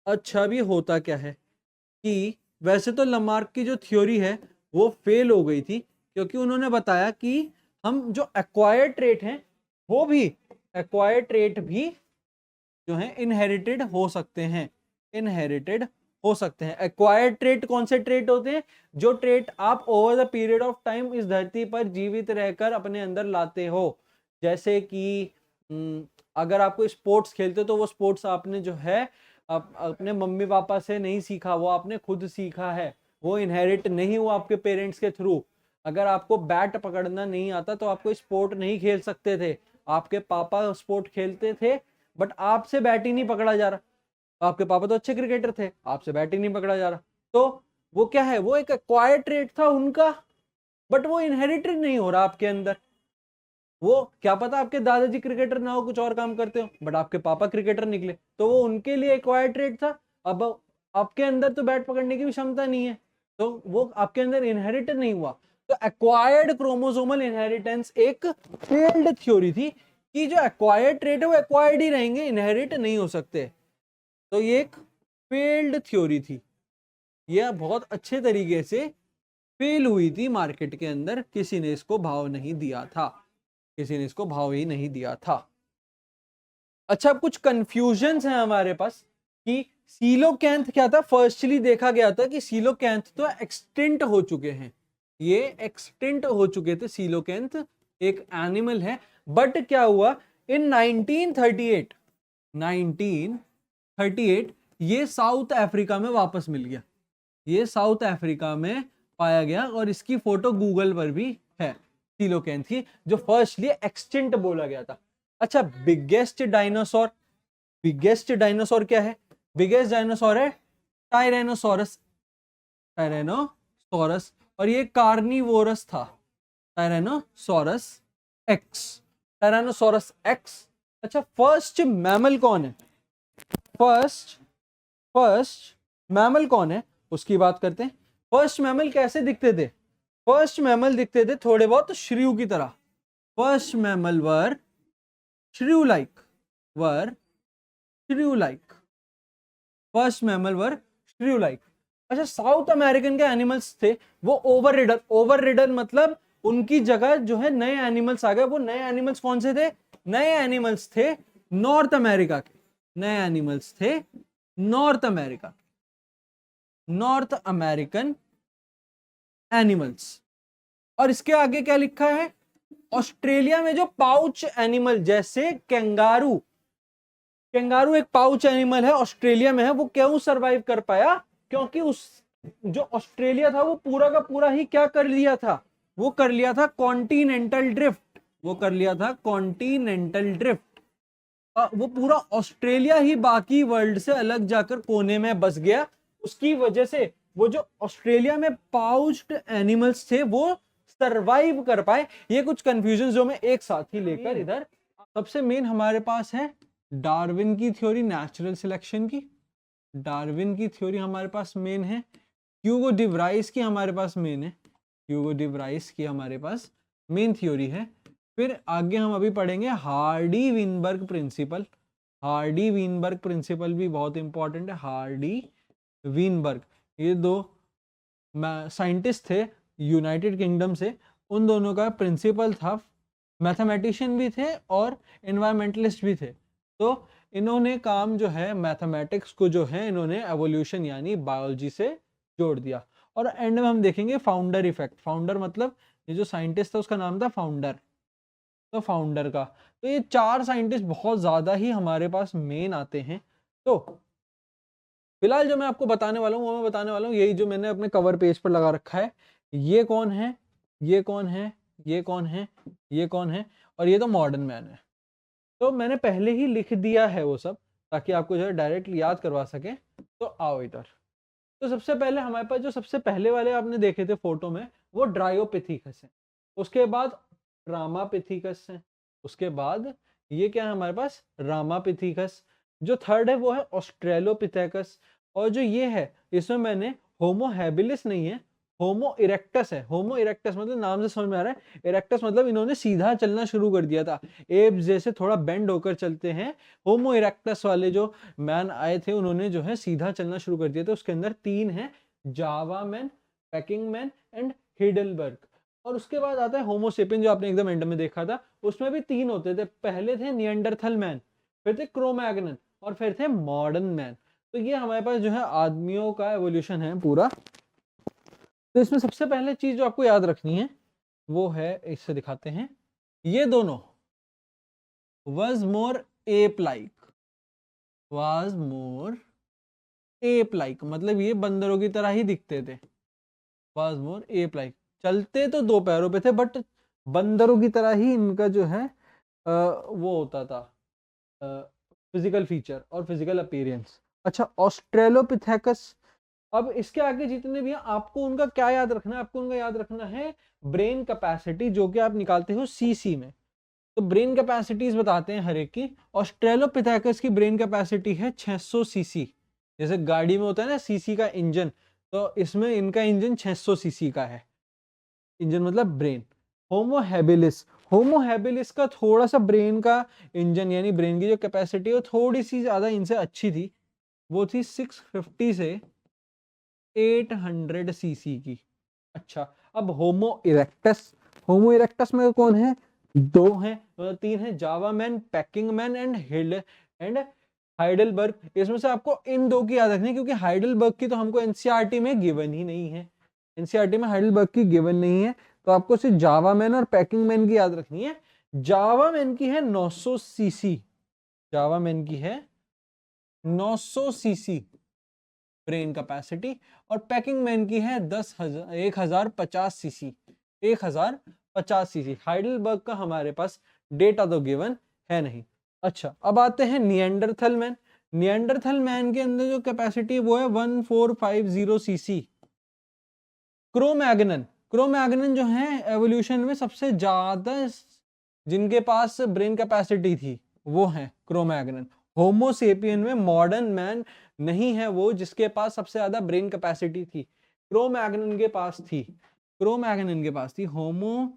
अच्छा, भी होता क्या है कि वैसे तो लमार्क की जो थ्योरी है वो फेल हो गई थी, क्योंकि उन्होंने बताया कि हम जो एक्वायर्ड ट्रेट हैं, वो भी एक्वायर्ड ट्रेट भी जो है इनहेरिटेड हो सकते हैं, इनहेरिटेड हो सकते हैं। एक्वायर्ड ट्रेट कौन से ट्रेट होते हैं? जो ट्रेट आप over the period of time इस धरती पर जीवित रहकर अपने अंदर लाते हो। जैसे कि अगर आप कोई स्पोर्ट्स खेलते हो तो वो स्पोर्ट्स आपने जो है अपने मम्मी पापा से नहीं सीखा, वो आपने खुद सीखा है, वो इनहेरिट नहीं हुआ आपके पेरेंट्स के थ्रू। अगर आपको बैट पकड़ना नहीं आता तो आप कोई स्पोर्ट नहीं खेल सकते थे। आपके पापा स्पोर्ट खेलते थे बट आपसे बैट ही नहीं पकड़ा जा रहा। आपके पापा तो अच्छे क्रिकेटर थे, आपसे बैट ही नहीं पकड़ा जा रहा। तो वो क्या है, वो एक एक्वायर्ड ट्रेट था उनका, बट वो इनहेरिटेड नहीं हो रहा आपके अंदर। वो क्या पता आपके दादाजी क्रिकेटर ना हो, कुछ और काम करते हो, बट आपके पापा क्रिकेटर निकले, तो वो उनके लिए एक्वायर्ड ट्रेट था। अब आपके अंदर तो बैट पकड़ने की भी क्षमता नहीं है, तो वो आपके अंदर इनहेरिटेड नहीं हुआ। तो एक्वायर्ड क्रोमोसोमल इनहेरिटेंस एक फेल्ड थ्योरी थी कि जो एक्वायर्ड ट्रेट है वो एक्वायर्ड ही रहेंगे, इनहेरिट नहीं हो सकते। तो ये एक फेल्ड थ्योरी थी, यह बहुत अच्छे तरीके से फेल हुई थी मार्केट के अंदर, किसी ने इसको भाव नहीं दिया था, किसी ने इसको भाव ही नहीं दिया था। अच्छा, कुछ कंफ्यूजन्स हैं हमारे पास कि सीलोकैंथ क्या था। फर्स्टली देखा गया था कि सीलोकैंथ तो एक्सटिंक्ट हो चुके हैं, ये एक्सटिंक्ट हो चुके थे, सीलोकैंथ एक एनिमल है। बट क्या हुआ, इन 1938 ये साउथ अफ्रीका में वापस मिल गया, ये साउथ अफ्रीका में पाया गया और इसकी फोटो गूगल पर भी है। सीलोकेन थी, जो फर्स्टली एक्सटिंक्ट बोला गया था। अच्छा, बिगेस्ट डायनासोर क्या है? बिगेस्ट डायनासोर है टायरेनोसोरस, और ये कार्निवोरस था, टायरेनोसोरस एक्स। अच्छा, फर्स्ट मैमल कौन है? फर्स्ट मैमल कौन है उसकी बात करते हैं। फर्स्ट मैमल कैसे दिखते थे? फर्स्ट मैमल दिखते थे थोड़े बहुत श्रीव की तरह। फर्स्ट मैमल वर श्रीव लाइक, फर्स्ट मैमल वर श्रीव लाइक। अच्छा, साउथ अमेरिकन के एनिमल्स थे वो ओवर रिडन मतलब उनकी जगह जो है नए एनिमल्स आ गए। वो नए एनिमल्स कौन से थे? नए एनिमल्स थे नॉर्थ अमेरिका के, नए एनिमल्स थे नॉर्थ अमेरिकन एनिमल्स। और इसके आगे क्या लिखा है? ऑस्ट्रेलिया में जो पाउच एनिमल, जैसे कैंगारू एक पाउच एनिमल है, ऑस्ट्रेलिया में है। वो क्यों सरवाइव कर पाया? क्योंकि उस जो ऑस्ट्रेलिया था वो पूरा का पूरा ही क्या कर लिया था? वो कर लिया था कॉन्टिनेंटल ड्रिफ्ट। वो पूरा ऑस्ट्रेलिया ही बाकी वर्ल्ड से अलग जाकर कोने में बस गया। उसकी वजह से वो जो ऑस्ट्रेलिया में पाउच्ड एनिमल्स थे वो सरवाइव कर पाए। ये कुछ कंफ्यूजन जो मैं एक साथ ही लेकर इधर, सबसे मेन हमारे पास है डार्विन की थ्योरी नेचुरल सिलेक्शन की। डार्विन की थ्योरी हमारे पास मेन है। ह्यूगो डिवराइस की हमारे पास मेन थ्योरी है। फिर आगे हम अभी पढ़ेंगे हार्डी विनबर्ग प्रिंसिपल भी बहुत इंपॉर्टेंट है। हार्डी विनबर्ग, ये दो साइंटिस्ट थे यूनाइटेड किंगडम से। उन दोनों का प्रिंसिपल था, मैथमेटिशियन भी थे और एनवायरमेंटलिस्ट भी थे। तो इन्होंने काम जो है मैथमेटिक्स को जो है इन्होंने एवोल्यूशन यानी बायोलॉजी से जोड़ दिया। और एंड में हम देखेंगे फाउंडर इफेक्ट। फाउंडर मतलब ये जो साइंटिस्ट था उसका नाम था फाउंडर, तो फाउंडर का। तो ये चार साइंटिस्ट बहुत ज्यादा ही हमारे पास मेन आते हैं। तो फिलहाल जो मैं आपको बताने वाला हूँ वो मैं बताने वाला हूँ यही जो मैंने अपने कवर पेज पर लगा रखा है। ये कौन है, ये कौन है, ये कौन है, ये कौन है, और ये तो मॉडर्न मैन है। तो मैंने पहले ही लिख दिया है वो सब, ताकि आपको जो है डायरेक्ट याद करवा सके। तो आओ इधर। तो सबसे पहले हमारे पास जो सबसे पहले वाले आपने देखे थे फोटो में वो ड्रायोपिथेकस है। उसके बाद रामापिथेकस है। उसके बाद ये क्या है हमारे पास? रामापिथेकस। जो थर्ड है वो है ऑस्ट्रेलोपिथेकस। और जो ये है इसमें मैंने होमो हैबिलिस नहीं है, होमो इरेक्टस है। होमो इरेक्टस मतलब नाम से समझ में आ रहा है, इरेक्टस मतलब इन्होंने सीधा चलना शुरू कर दिया था। एप्स जैसे थोड़ा बेंड होकर चलते हैं। होमो इरेक्टस वाले जो मैन आए थे उन्होंने जो है सीधा चलना शुरू कर दिया था। उसके अंदर तीन है, जावा man, packing man and Heidelberg. और उसके बाद आता है होमोसेपियन जो आपने एकदम एंड में देखा था, उसमें भी तीन होते थे। पहले थे नियंडरथल मैन, फिर थे क्रोमैग्नन और फिर थे मॉडर्न मैन। तो ये हमारे पास जो है आदमियों का एवोल्यूशन है पूरा। तो इसमें सबसे पहले चीज जो आपको याद रखनी है वो है, इससे दिखाते हैं, ये दोनों was more ape like मतलब ये बंदरों की तरह ही दिखते थे। was more ape like, चलते तो दो पैरों पे थे बट बंदरों की तरह ही इनका जो है वो होता था फिजिकल फीचर और फिजिकल अपीयरेंस। अच्छा, ऑस्ट्रेलोपिथेकस। अब इसके आगे जितने भी हैं आपको उनका क्या याद रखना है? आपको उनका याद रखना है ब्रेन कैपेसिटी, जो कि आप निकालते हो सीसी में। तो ब्रेन कैपेसिटीज बताते हैं हर एक की। ऑस्ट्रेलोपिथेकस की ब्रेन कैपेसिटी है 600 सीसी। जैसे गाड़ी में होता है ना सीसी का इंजन, तो इसमें इनका इंजन 600 सीसी का है। इंजन मतलब ब्रेन। होमो हैबिलिस का थोड़ा सा ब्रेन का इंजन यानी ब्रेन की जो कैपेसिटी है वो थोड़ी सी ज्यादा इनसे अच्छी थी। वो थी 650 से 800 सीसी की। अच्छा, अब होमो इरेक्टस में कौन है? दो हैं, तीन है, जावा man, packing man and Heidelberg. इसमें से आपको इन दो की याद रखनी है क्योंकि हाइडलबर्ग की तो हमको एनसीईआरटी में गिवन ही नहीं है। एनसीईआरटी में हाइडलबर्ग की गिवन नहीं है, तो आपको सिर्फ जावा मैन और पैकिंग मैन की याद रखनी है। जावा मैन की है 900 सीसी, जावा मैन की है 900 सीसी ब्रेन कैपेसिटी, और पैकिंग मैन की है 10,000 1050 सीसी, 1050 50 सीसी। हाइडलबर्ग का हमारे पास डेटा तो गिवन है नहीं। अच्छा, अब आते हैं निएंडरथल मैन। निएंडरथल मैन के अंदर जो कैपेसिटी वो है 1450 सीसी। क्रोमैग्नन, क्रोमैग्नन जो है एवोल्यूशन में सबसे ज्यादा जिनके पास ब्रेन कैपेसिटी थी वो है क्रोमैग्नन। होमोसेपियन में मॉडर्न मैन नहीं है वो जिसके पास सबसे ज्यादा ब्रेन कैपेसिटी थी, क्रोमैग्नन के पास थी, क्रोमैग्नन के पास थी। होमो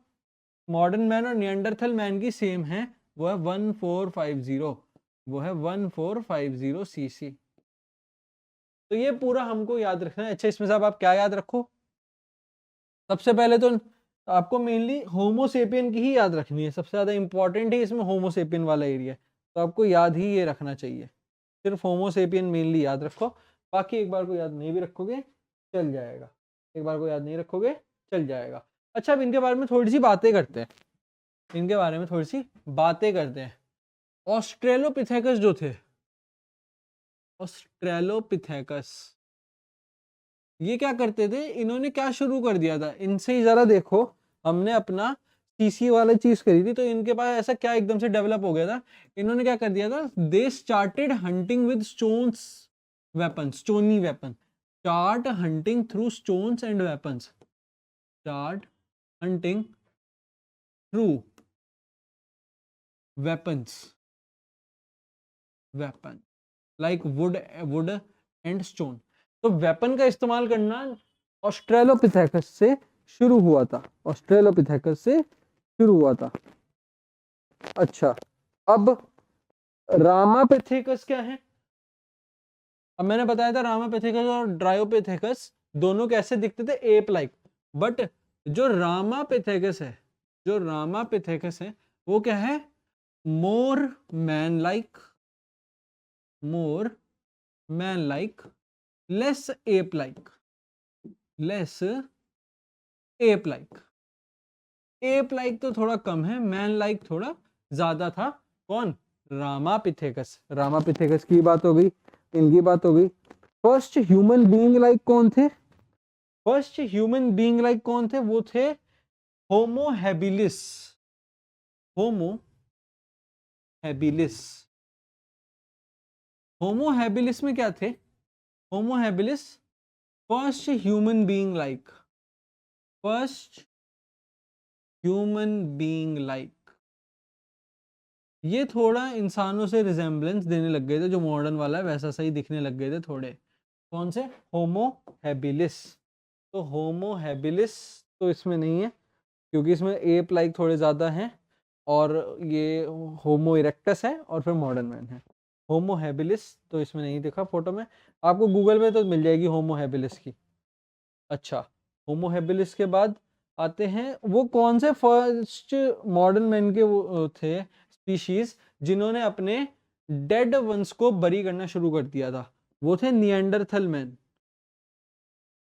मॉडर्न मैन और निएंडरथल मैन की सेम है, वो है 1450, वो है 1450 सीसी। तो ये पूरा हमको याद रखना है। अच्छा, इसमें साहब आप क्या याद रखो, सबसे पहले तो आपको मेनली होमोसेपियन की ही याद रखनी है, सबसे ज्यादा इंपॉर्टेंट ही इसमें होमोसेपियन वाला एरिया है, तो आपको याद ही ये रखना चाहिए, सिर्फ होमोसेपियन मेनली याद रखो। बाकी एक बार को याद नहीं भी रखोगे चल जाएगा, एक बार को याद नहीं रखोगे चल जाएगा। अच्छा, अब इनके बारे में थोड़ी सी बातें करते हैं, इनके बारे में थोड़ी सी बातें करते हैं। ऑस्ट्रेलोपिथेकस जो थे, ऑस्ट्रेलोपिथेकस ये क्या करते थे, इन्होंने क्या शुरू कर दिया था, इनसे ही जरा देखो, हमने अपना सीसी वाला चीज करी थी तो इनके पास ऐसा क्या एकदम से डेवलप हो गया था, इन्होंने क्या कर दिया था, they started hunting with stones weapon, stony weapon, start hunting through stones and weapons, start hunting through weapons, weapon like would and stone. तो वेपन का इस्तेमाल करना ऑस्ट्रेलोपिथेकस से शुरू हुआ था, ऑस्ट्रेलोपिथेकस से शुरू हुआ था। अच्छा, अब रामापिथेकस क्या है, अब मैंने बताया था रामापिथेकस और ड्रायोपिथेकस दोनों कैसे दिखते थे, एप लाइक, बट जो रामापिथेकस है, जो रामापिथेकस है वो क्या है, more man like, more man like, less ape like, less ape like. Ape like तो थोड़ा कम है, मैन लाइक थोड़ा ज्यादा था। कौन, रामापिथेकस, रामापिथेकस की बात हो गई, इनकी बात हो गई। फर्स्ट ह्यूमन बीइंग लाइक कौन थे, फर्स्ट ह्यूमन बीइंग लाइक कौन थे, वो थे Homo habilis, Homo habilis. Homo habilis में क्या थे, Homo habilis first human being like, first human being like, ये थोड़ा इंसानों से रिजेम्बलेंस देने लग गए थे, जो मॉडर्न वाला है वैसा सही दिखने लग गए थे थोड़े। कौन से, होमो हैबिलिस। तो होमो हैबिलिस तो इसमें नहीं है क्योंकि इसमें एप लाइक थोड़े ज़्यादा हैं, और ये होमो इरेक्टस है और फिर मॉडर्न मैन है। होमो हैबिलिस तो इसमें नहीं दिखा फोटो में, आपको गूगल में तो मिल जाएगी होमो हैबिलिस की। अच्छा, होमो हैबिलिस के बाद आते हैं वो कौन से फर्स्ट मॉडर्न मैन के वो थे स्पीशीज जिन्होंने अपने डेड वंस को बरी करना शुरू कर दिया था, वो थे निएंडरथल मैन,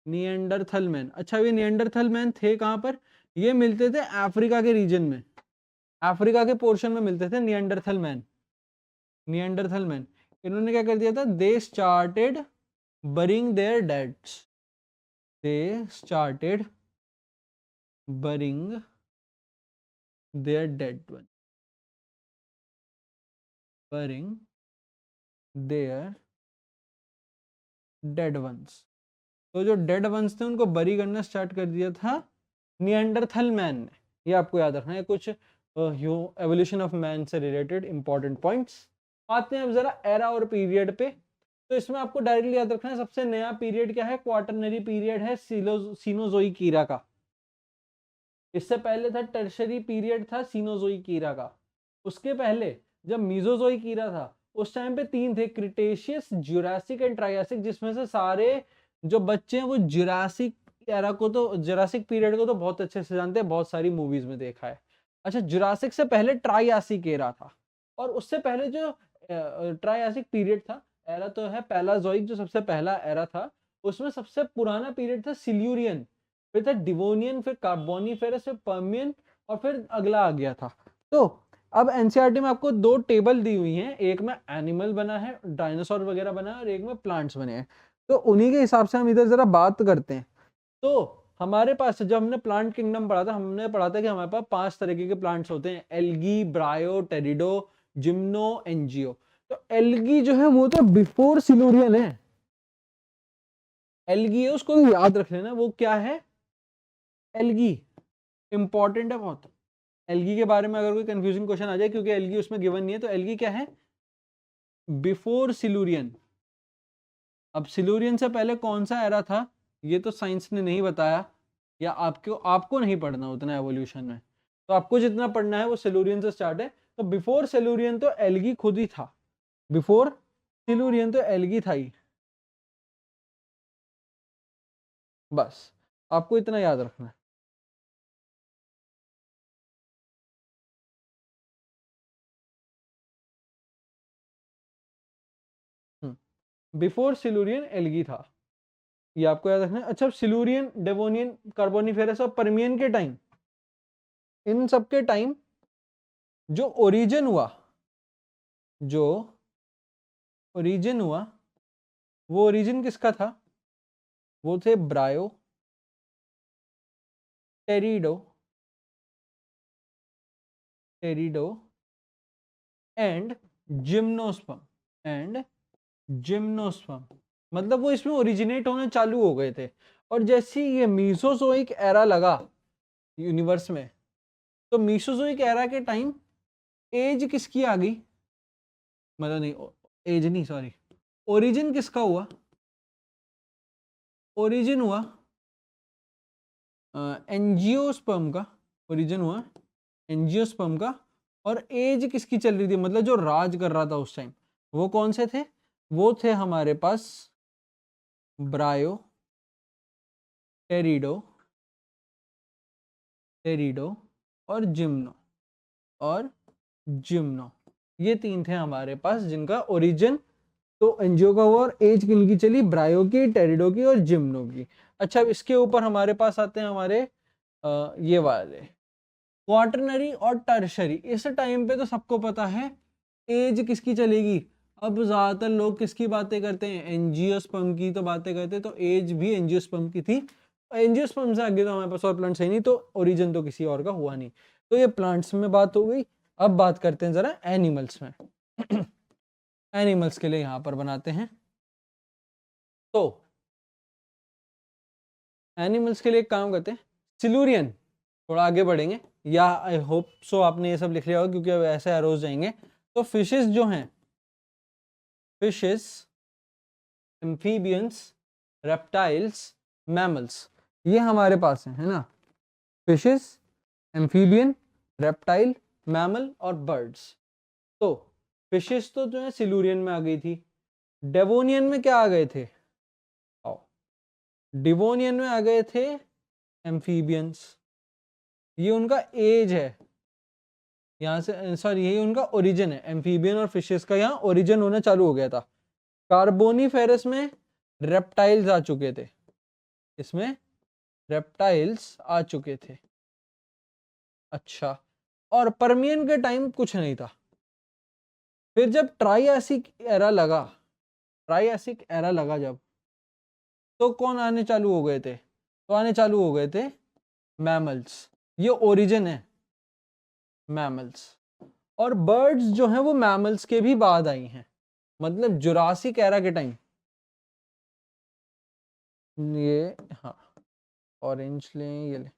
निएंडरथल मैन। अच्छा, ये निएंडरथल मैन थे कहाँ पर, ये मिलते थे अफ्रीका के रीजन में, अफ्रीका के पोर्शन में मिलते थे निएंडरथल मैन, निएंडरथल मैन। इन्होंने क्या कर दिया था, they started burying their deads, they started burying their dead one, burying their dead ones. तो जो डेड वंस थे उनको बरी करना स्टार्ट कर दिया था निएंडरथल मैन ने, ये आपको याद रखना है कुछ एवोल्यूशन ऑफ मैन से रिलेटेड इंपॉर्टेंट पॉइंट्स। आते हैं अब जरा एरा और पीरियड पे, तो इसमें आपको डायरेक्टली याद रखना है सबसे नया पीरियड क्या है, क्वाटरनरी पीरियड है सीनोजोइक ईरा का। इससे पहले था टर्शरी पीरियड था सीनोजोइक ईरा का। उसके पहले जब मीजोजोइक ईरा था उस टाइम पे तीन थे, क्रिटेशियस, जुरासिक एंड ट्रायासिक, जिसमें से सारे जो बच्चे हैं वो जुरासिक एरा को तो, जुरासिक पीरियड को तो बहुत अच्छे से जानते हैं, बहुत सारी मूवीज में देखा है। अच्छा, जुरासिक से पहले ट्रायासिक एरा था, और उससे पहले जो ट्रायासिक पीरियड था, एरा तो है पैलाजोइक जो सबसे पहला एरा था, उसमें सबसे पुराना पीरियड था सिल्यूरियन, फिर था डिवोनियन, फिर कार्बोनिफेरस, फिर पर्मियन, और फिर अगला आ गया था। तो अब एनसीईआरटी में आपको दो टेबल दी हुई हैं, एक में एनिमल बना है, डायनासोर वगैरह बना है, और एक में प्लांट्स बने हैं, तो उन्हीं के हिसाब से हम इधर जरा बात करते हैं। तो हमारे पास जब हमने प्लांट किंगडम पढ़ा था, हमने पढ़ा था कि हमारे पास 5 तरीके के प्लांट्स होते हैं, एल्गी, ब्रायो, टेरिडो, जिम्नो, एंजियो। तो एल्गी जो है वो तो बिफोर सिलूरियन है, एल्गी है, उसको याद रख लेना। वो क्या है? एल्गी इंपॉर्टेंट है बहुत। एल्गी के बारे में अगर कोई कंफ्यूजिंग क्वेश्चन आ जाए, क्योंकि एल्गी उसमें गिवन नहीं है, तो एल्गी क्या है? Before Silurian. अब सिलूरियन से पहले कौन सा एरा था, ये तो साइंस ने नहीं बताया, या आपको नहीं पढ़ना उतना एवोल्यूशन में। तो आपको जितना पढ़ना है वो सिलूरियन से स्टार्ट है। तो बिफोर सिलूरियन तो एल्गी खुद ही था, बिफोर सिलूरियन तो एल्गी था ही। बस आपको इतना याद रखना है। बिफोर सिलूरियन एल्गी था, ये आपको याद रखना है। अच्छा, सिलूरियन, डेवोनियन, कार्बोनिफेरस और पर्मियन के टाइम, इन सब के टाइम जो ओरिजिन हुआ, जो ओरिजिन हुआ, वो ओरिजिन किसका था? वो थे ब्रायो, टेरिडो, टेरिडो एंड जिम्नोस्पर्म, एंड जिम्नोस्पर्म। मतलब वो इसमें ओरिजिनेट होने चालू हो गए थे। और जैसे ये मीसोजोइक एरा लगा यूनिवर्स में, तो मीसोजोइक एरा के टाइम एज किसकी आ गई? मतलब नहीं, एज नहीं, सॉरी, ओरिजिन किसका हुआ? ओरिजिन हुआ एंजियोस्पर्म का, ओरिजिन हुआ एंजियोस्पर्म का। और एज किसकी चल रही थी, मतलब जो राज कर रहा था उस टाइम, वो कौन से थे? वो थे हमारे पास ब्रायो, टेरिडो, टेरिडो और जिम्नो, और जिम्नो। ये 3 थे हमारे पास जिनका ओरिजिन तो एनजीओ का हुआ। और एज किनकी चली? ब्रायो की, टेरिडो की और जिम्नो की। अच्छा, इसके ऊपर हमारे पास आते हैं हमारे ये वाले क्वाटरनरी और टर्शरी। इस टाइम पे तो सबको पता है एज किसकी चलेगी। अब ज्यादातर लोग किसकी बातें करते हैं? एंजियोस्पर्म की तो बातें करते हैं, तो एज भी एंजियोस्पर्म की थी। एंजियोस्पर्म से आगे तो हमारे पास और प्लांट्स है नहीं, तो ओरिजिन तो किसी और का हुआ नहीं। तो ये प्लांट्स में बात हो गई। अब बात करते हैं जरा एनिमल्स में। एनिमल्स के लिए यहां पर बनाते हैं। तो एनिमल्स के लिए एक काम करते हैं, सिलूरियन थोड़ा आगे बढ़ेंगे, या आई होप सो आपने ये सब लिख लिया होगा, क्योंकि अब ऐसे एरोज जाएंगे। तो फिशेस जो हैं, फिशेस, एम्फीबियंस, रेप्टाइल्स, मैमल्स, ये हमारे पास है ना? फिशेस, एम्फीबियन, रेप्टाइल, मैमल और बर्ड्स। तो फिशेस तो जो है सिलूरियन में आ गई थी। डेवोनियन में क्या आ गए थे? आओ, डिवोनियन में आ गए थे एम्फीबियंस। ये उनका एज है, यहाँ से, सॉरी, यही उनका ओरिजिन है। एम्फीबियन और फिशेस का यहाँ ओरिजिन होना चालू हो गया था। कार्बोनिफेरस में रेप्टाइल्स आ चुके थे, इसमें रेप्टाइल्स आ चुके थे। अच्छा, और परमियन के टाइम कुछ नहीं था। फिर जब ट्राइएसिक एरा लगा, ट्राइएसिक एरा लगा जब, तो कौन आने चालू हो गए थे? तो आने चालू हो गए थे मैमल्स। ये ओरिजिन है मैमल्स। और बर्ड्स जो हैं वो मैमल्स के भी बाद आई हैं, मतलब जुरासिक एरा के टाइम। ये, हाँ, ऑरेंज लें, ये लें,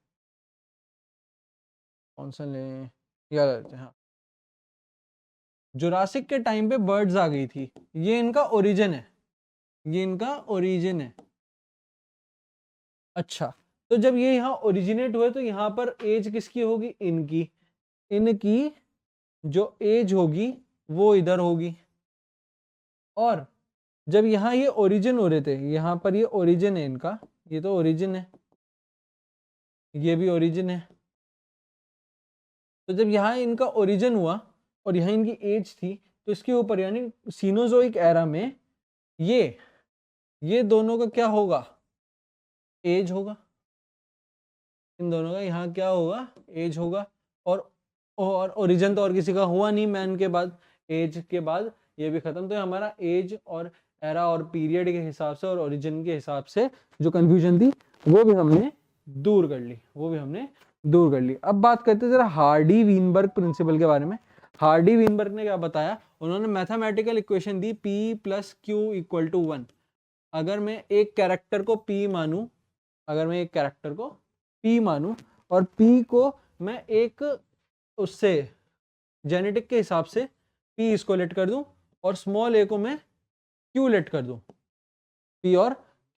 कौन सा लें, ये लेते हैं। हाँ, जुरासिक के टाइम पे बर्ड्स आ गई थी, ये इनका ओरिजिन है, ये इनका ओरिजिन है। अच्छा, तो जब ये यहाँ ओरिजिनेट हुए, तो यहाँ पर एज किसकी होगी? इनकी। इनकी जो एज होगी वो इधर होगी। और जब यहाँ ये ओरिजिन हो रहे थे, यहाँ पर ये ओरिजिन है इनका, ये तो ओरिजिन है, ये भी ओरिजिन है। तो जब यहाँ इनका ओरिजिन हुआ और यहाँ इनकी एज थी, तो इसके ऊपर यानी सीनोजोइक एरा में ये दोनों का क्या होगा? एज होगा। इन दोनों का यहाँ क्या होगा? एज होगा। और ओरिजिन तो और किसी का हुआ नहीं मैन के बाद, एज के बाद ये भी खत्म। तो हमारा एज और एरा और पीरियड के हिसाब से और ओरिजिन के हिसाब से जो कंफ्यूजन थी वो भी हमने दूर कर ली, वो भी हमने दूर कर ली। अब बात करते हैं जरा हार्डी वीनबर्ग प्रिंसिपल के बारे में। हार्डी वीनबर्ग ने क्या बताया, उन्होंने मैथमेटिकल इक्वेशन दी P + Q = 1। अगर मैं एक कैरेक्टर को P मानूं, अगर मैं एक कैरेक्टर को P मानूं और P को मैं एक उससे जेनेटिक के हिसाब से P इसको लेट कर दूं और स्मॉल a को मैं Q लेट कर दूं, P और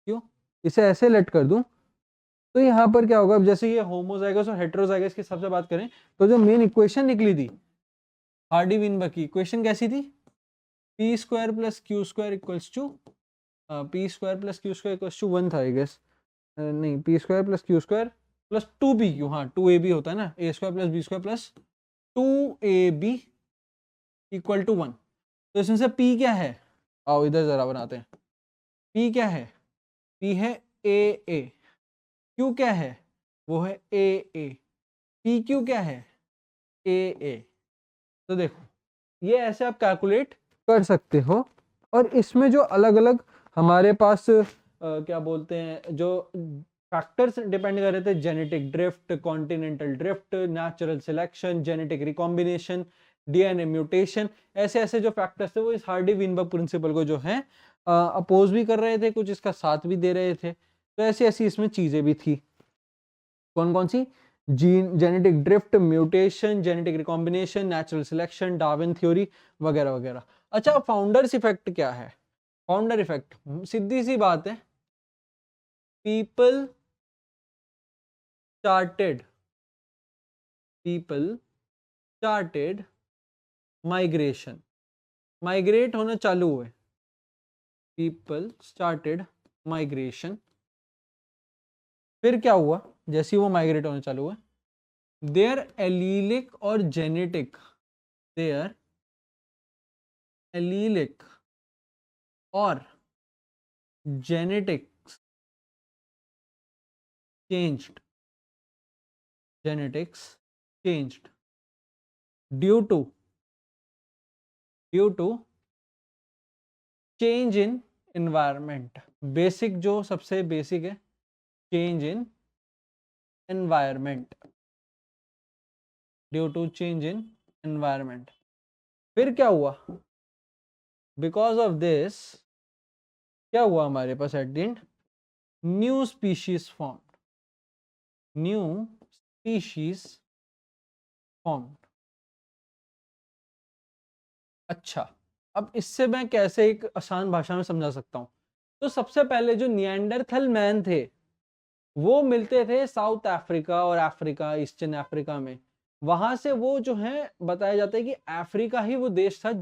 Q इसे ऐसे लेट कर दूं, तो यहाँ पर क्या होगा, अब जैसे ये होमोजाइगस और हेटेरोजाइगस के हिसाब से बात करें तो जो मेन इक्वेशन निकली थी हार्डी वीनबर्ग की इक्वेशन कैसी थी, P² + Q² = P² + Q² = 1 था आई गेस, नहीं P² + Q² + 2PQ, हाँ 2AB होता है ना, A² + B² + 2AB = 1। तो इसमें से P क्या है, आओ इधर जरा बनाते हैं। P क्या है, P है AA, Q क्या है, वो है AA, PQ क्या है, AA। तो देखो ये ऐसे आप कैलकुलेट कर सकते हो। और इसमें जो अलग अलग हमारे पास क्या बोलते हैं, जो फैक्टर्स डिपेंड कर रहे थे, genetic drift, continental drift, natural selection, genetic recombination, DNA mutation, ऐसे ऐसे जो फैक्टर्स थे वो इस हार्डी वीनबर्ग प्रिंसिपल को जो है अपोज भी कर रहे थे, कुछ इसका साथ भी दे रहे थे। तो ऐसी ऐसी इसमें चीजें भी थी। कौन कौन सी, gene, genetic drift, mutation, genetic recombination, natural selection, Darwin theory वगैरह वगैरह। अच्छा, फाउंडर्स इफेक्ट क्या है, फाउंडर इफेक्ट सीधी सी बात है, पीपल स्टार्टेड माइग्रेशन, माइग्रेट होना चालू हुए, पीपल स्टार्टेड माइग्रेशन। फिर क्या हुआ, जैसे ही वो माइग्रेट होना चालू हुआ, देयर एलीलिक और जेनेटिक, देयर एलीलिक और genetics changed, genetics changed due to change in environment। Basic, जो सबसे बेसिक है, change in environment, due to change in environment। फिर क्या हुआ, because of this क्या हुआ हमारे पास at the end, new species formed, new species formed. अच्छा, अब इससे मैं कैसे एक आसान भाषा में समझा सकता हूं। तो सबसे पहले जो निएंडरथल मैन थे वो मिलते थे साउथ अफ्रीका और अफ्रीका, ईस्टर्न अफ्रीका में। वहां से वो जो है बताया जाता है कि अफ्रीका ही वो देश था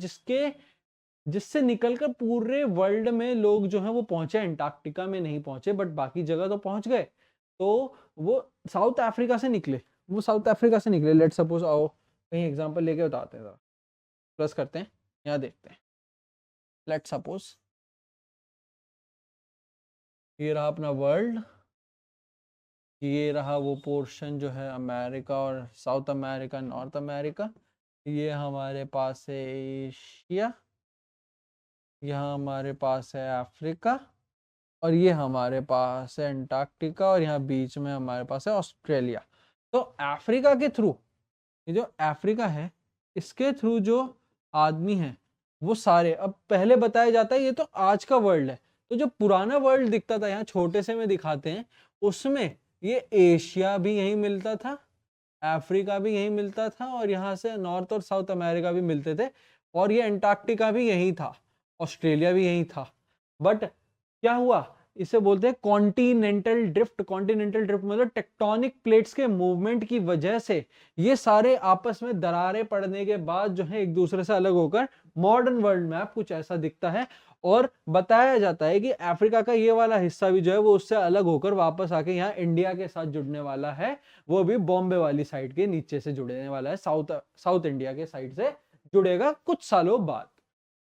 जिससे निकलकर पूरे वर्ल्ड में लोग जो है वो पहुंचे। अंटार्कटिका में नहीं पहुंचे बट बाकी जगह तो पहुंच गए। तो वो साउथ अफ्रीका से निकले, वो साउथ अफ्रीका से निकले। लेट सपोज, आओ कहीं एग्जांपल लेके बताते हैं, प्लस करते हैं, यहाँ देखते हैं। लेट सपोज ये रहा अपना वर्ल्ड, ये रहा वो पोर्शन जो है अमेरिका और साउथ अमेरिका, नॉर्थ अमेरिका। ये हमारे पास है एशिया, यहाँ हमारे पास है अफ्रीका, और ये हमारे पास है अंटार्कटिका, और यहाँ बीच में हमारे पास है ऑस्ट्रेलिया। तो अफ्रीका के थ्रू, ये जो अफ्रीका है इसके थ्रू जो आदमी है वो सारे, अब पहले बताया जाता है ये तो आज का वर्ल्ड है, तो जो पुराना वर्ल्ड दिखता था, यहाँ छोटे से में दिखाते हैं, उसमें ये एशिया भी यहीं मिलता था, अफ्रीका भी यहीं मिलता था, और यहाँ से नॉर्थ और साउथ अमेरिका भी मिलते थे, और ये अंटार्कटिका भी यहीं था, ऑस्ट्रेलिया भी यहीं था। बट क्या हुआ, इसे बोलते हैं कॉन्टिनेंटल ड्रिफ्ट। कॉन्टिनेंटल ड्रिफ्ट मतलब टेक्टोनिक प्लेट्स के मूवमेंट की वजह से ये सारे आपस में दरारें पड़ने के बाद जो है एक दूसरे से अलग होकर मॉडर्न वर्ल्ड मैप कुछ ऐसा दिखता है। और बताया जाता है कि अफ्रीका का ये वाला हिस्सा भी जो है वो उससे अलग होकर वापस आके यहाँ इंडिया के साथ जुड़ने वाला है, वो भी बॉम्बे वाली साइड के नीचे से जुड़ने वाला है, साउथ इंडिया के साइड से जुड़ेगा कुछ सालों बाद।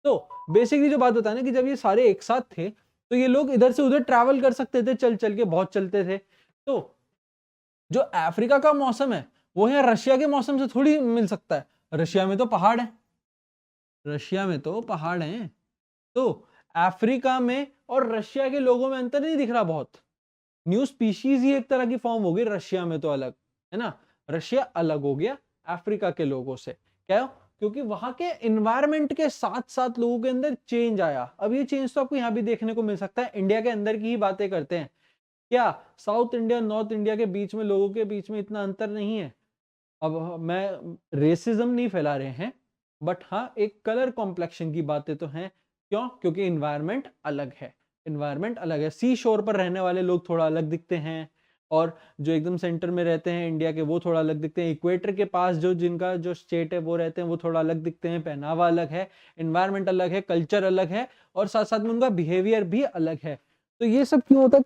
तो बेसिकली जो बात होता है ना कि जब ये सारे एक साथ थे तो ये लोग इधर से उधर ट्रैवल कर सकते थे, चल चल के बहुत चलते थे। तो जो अफ्रीका का मौसम है वो यहाँ रशिया के मौसम से थोड़ी मिल सकता है, रशिया में तो पहाड़ है, रशिया में तो पहाड़ हैं। तो अफ्रीका में और रशिया के लोगों में अंतर नहीं दिख रहा बहुत, न्यू स्पीशीज ही एक तरह की फॉर्म होगी रशिया में, तो अलग है ना, रशिया अलग हो गया अफ्रीका के लोगों से। क्या? क्योंकि वहां के एनवायरमेंट के साथ साथ लोगों के अंदर चेंज आया। अब ये चेंज तो आपको यहाँ भी देखने को मिल सकता है। इंडिया के अंदर की ही बातें करते हैं, क्या साउथ इंडिया नॉर्थ इंडिया के बीच में लोगों के बीच में इतना अंतर नहीं है? अब मैं रेसिज्म नहीं फैला रहे हैं, बट हाँ एक कलर कॉम्प्लेक्शन की बातें तो हैं। क्यों? क्योंकि इन्वायरमेंट अलग है, इन्वायरमेंट अलग है। सी शोर पर रहने वाले लोग थोड़ा अलग दिखते हैं, और जो एकदम सेंटर में रहते हैं इंडिया के वो थोड़ा अलग दिखते हैं। इक्वेटर के पास जो जिनका जो स्टेट है वो रहते हैं वो थोड़ा अलग दिखते हैं। पहनावा अलग है, इन्वायरमेंट अलग है, कल्चर अलग है, और साथ साथ में उनका बिहेवियर भी अलग है। तो ये सब क्यों होता है?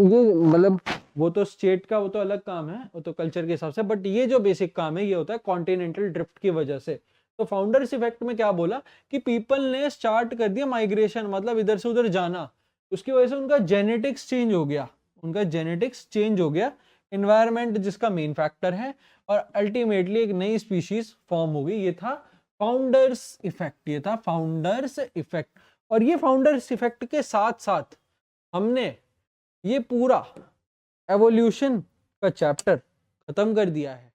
ये मतलब वो तो स्टेट का वो तो अलग काम है, वो तो कल्चर के हिसाब से, बट ये जो बेसिक काम है ये होता है कॉन्टिनेंटल ड्रिफ्ट की वजह से। तो फाउंडर्स इफेक्ट में क्या बोला कि पीपल ने स्टार्ट कर दिया माइग्रेशन, मतलब इधर से उधर जाना। उसकी वजह से उनका जेनेटिक्स चेंज हो गया, उनका जेनेटिक्स चेंज हो गया, एनवायरमेंट जिसका मेन फैक्टर है, और अल्टीमेटली एक नई स्पीशीज फॉर्म हो गई। ये था फाउंडर्स इफेक्ट, ये था फाउंडर्स इफेक्ट। और ये फाउंडर्स इफेक्ट के साथ साथ हमने ये पूरा एवोल्यूशन का चैप्टर खत्म कर दिया है।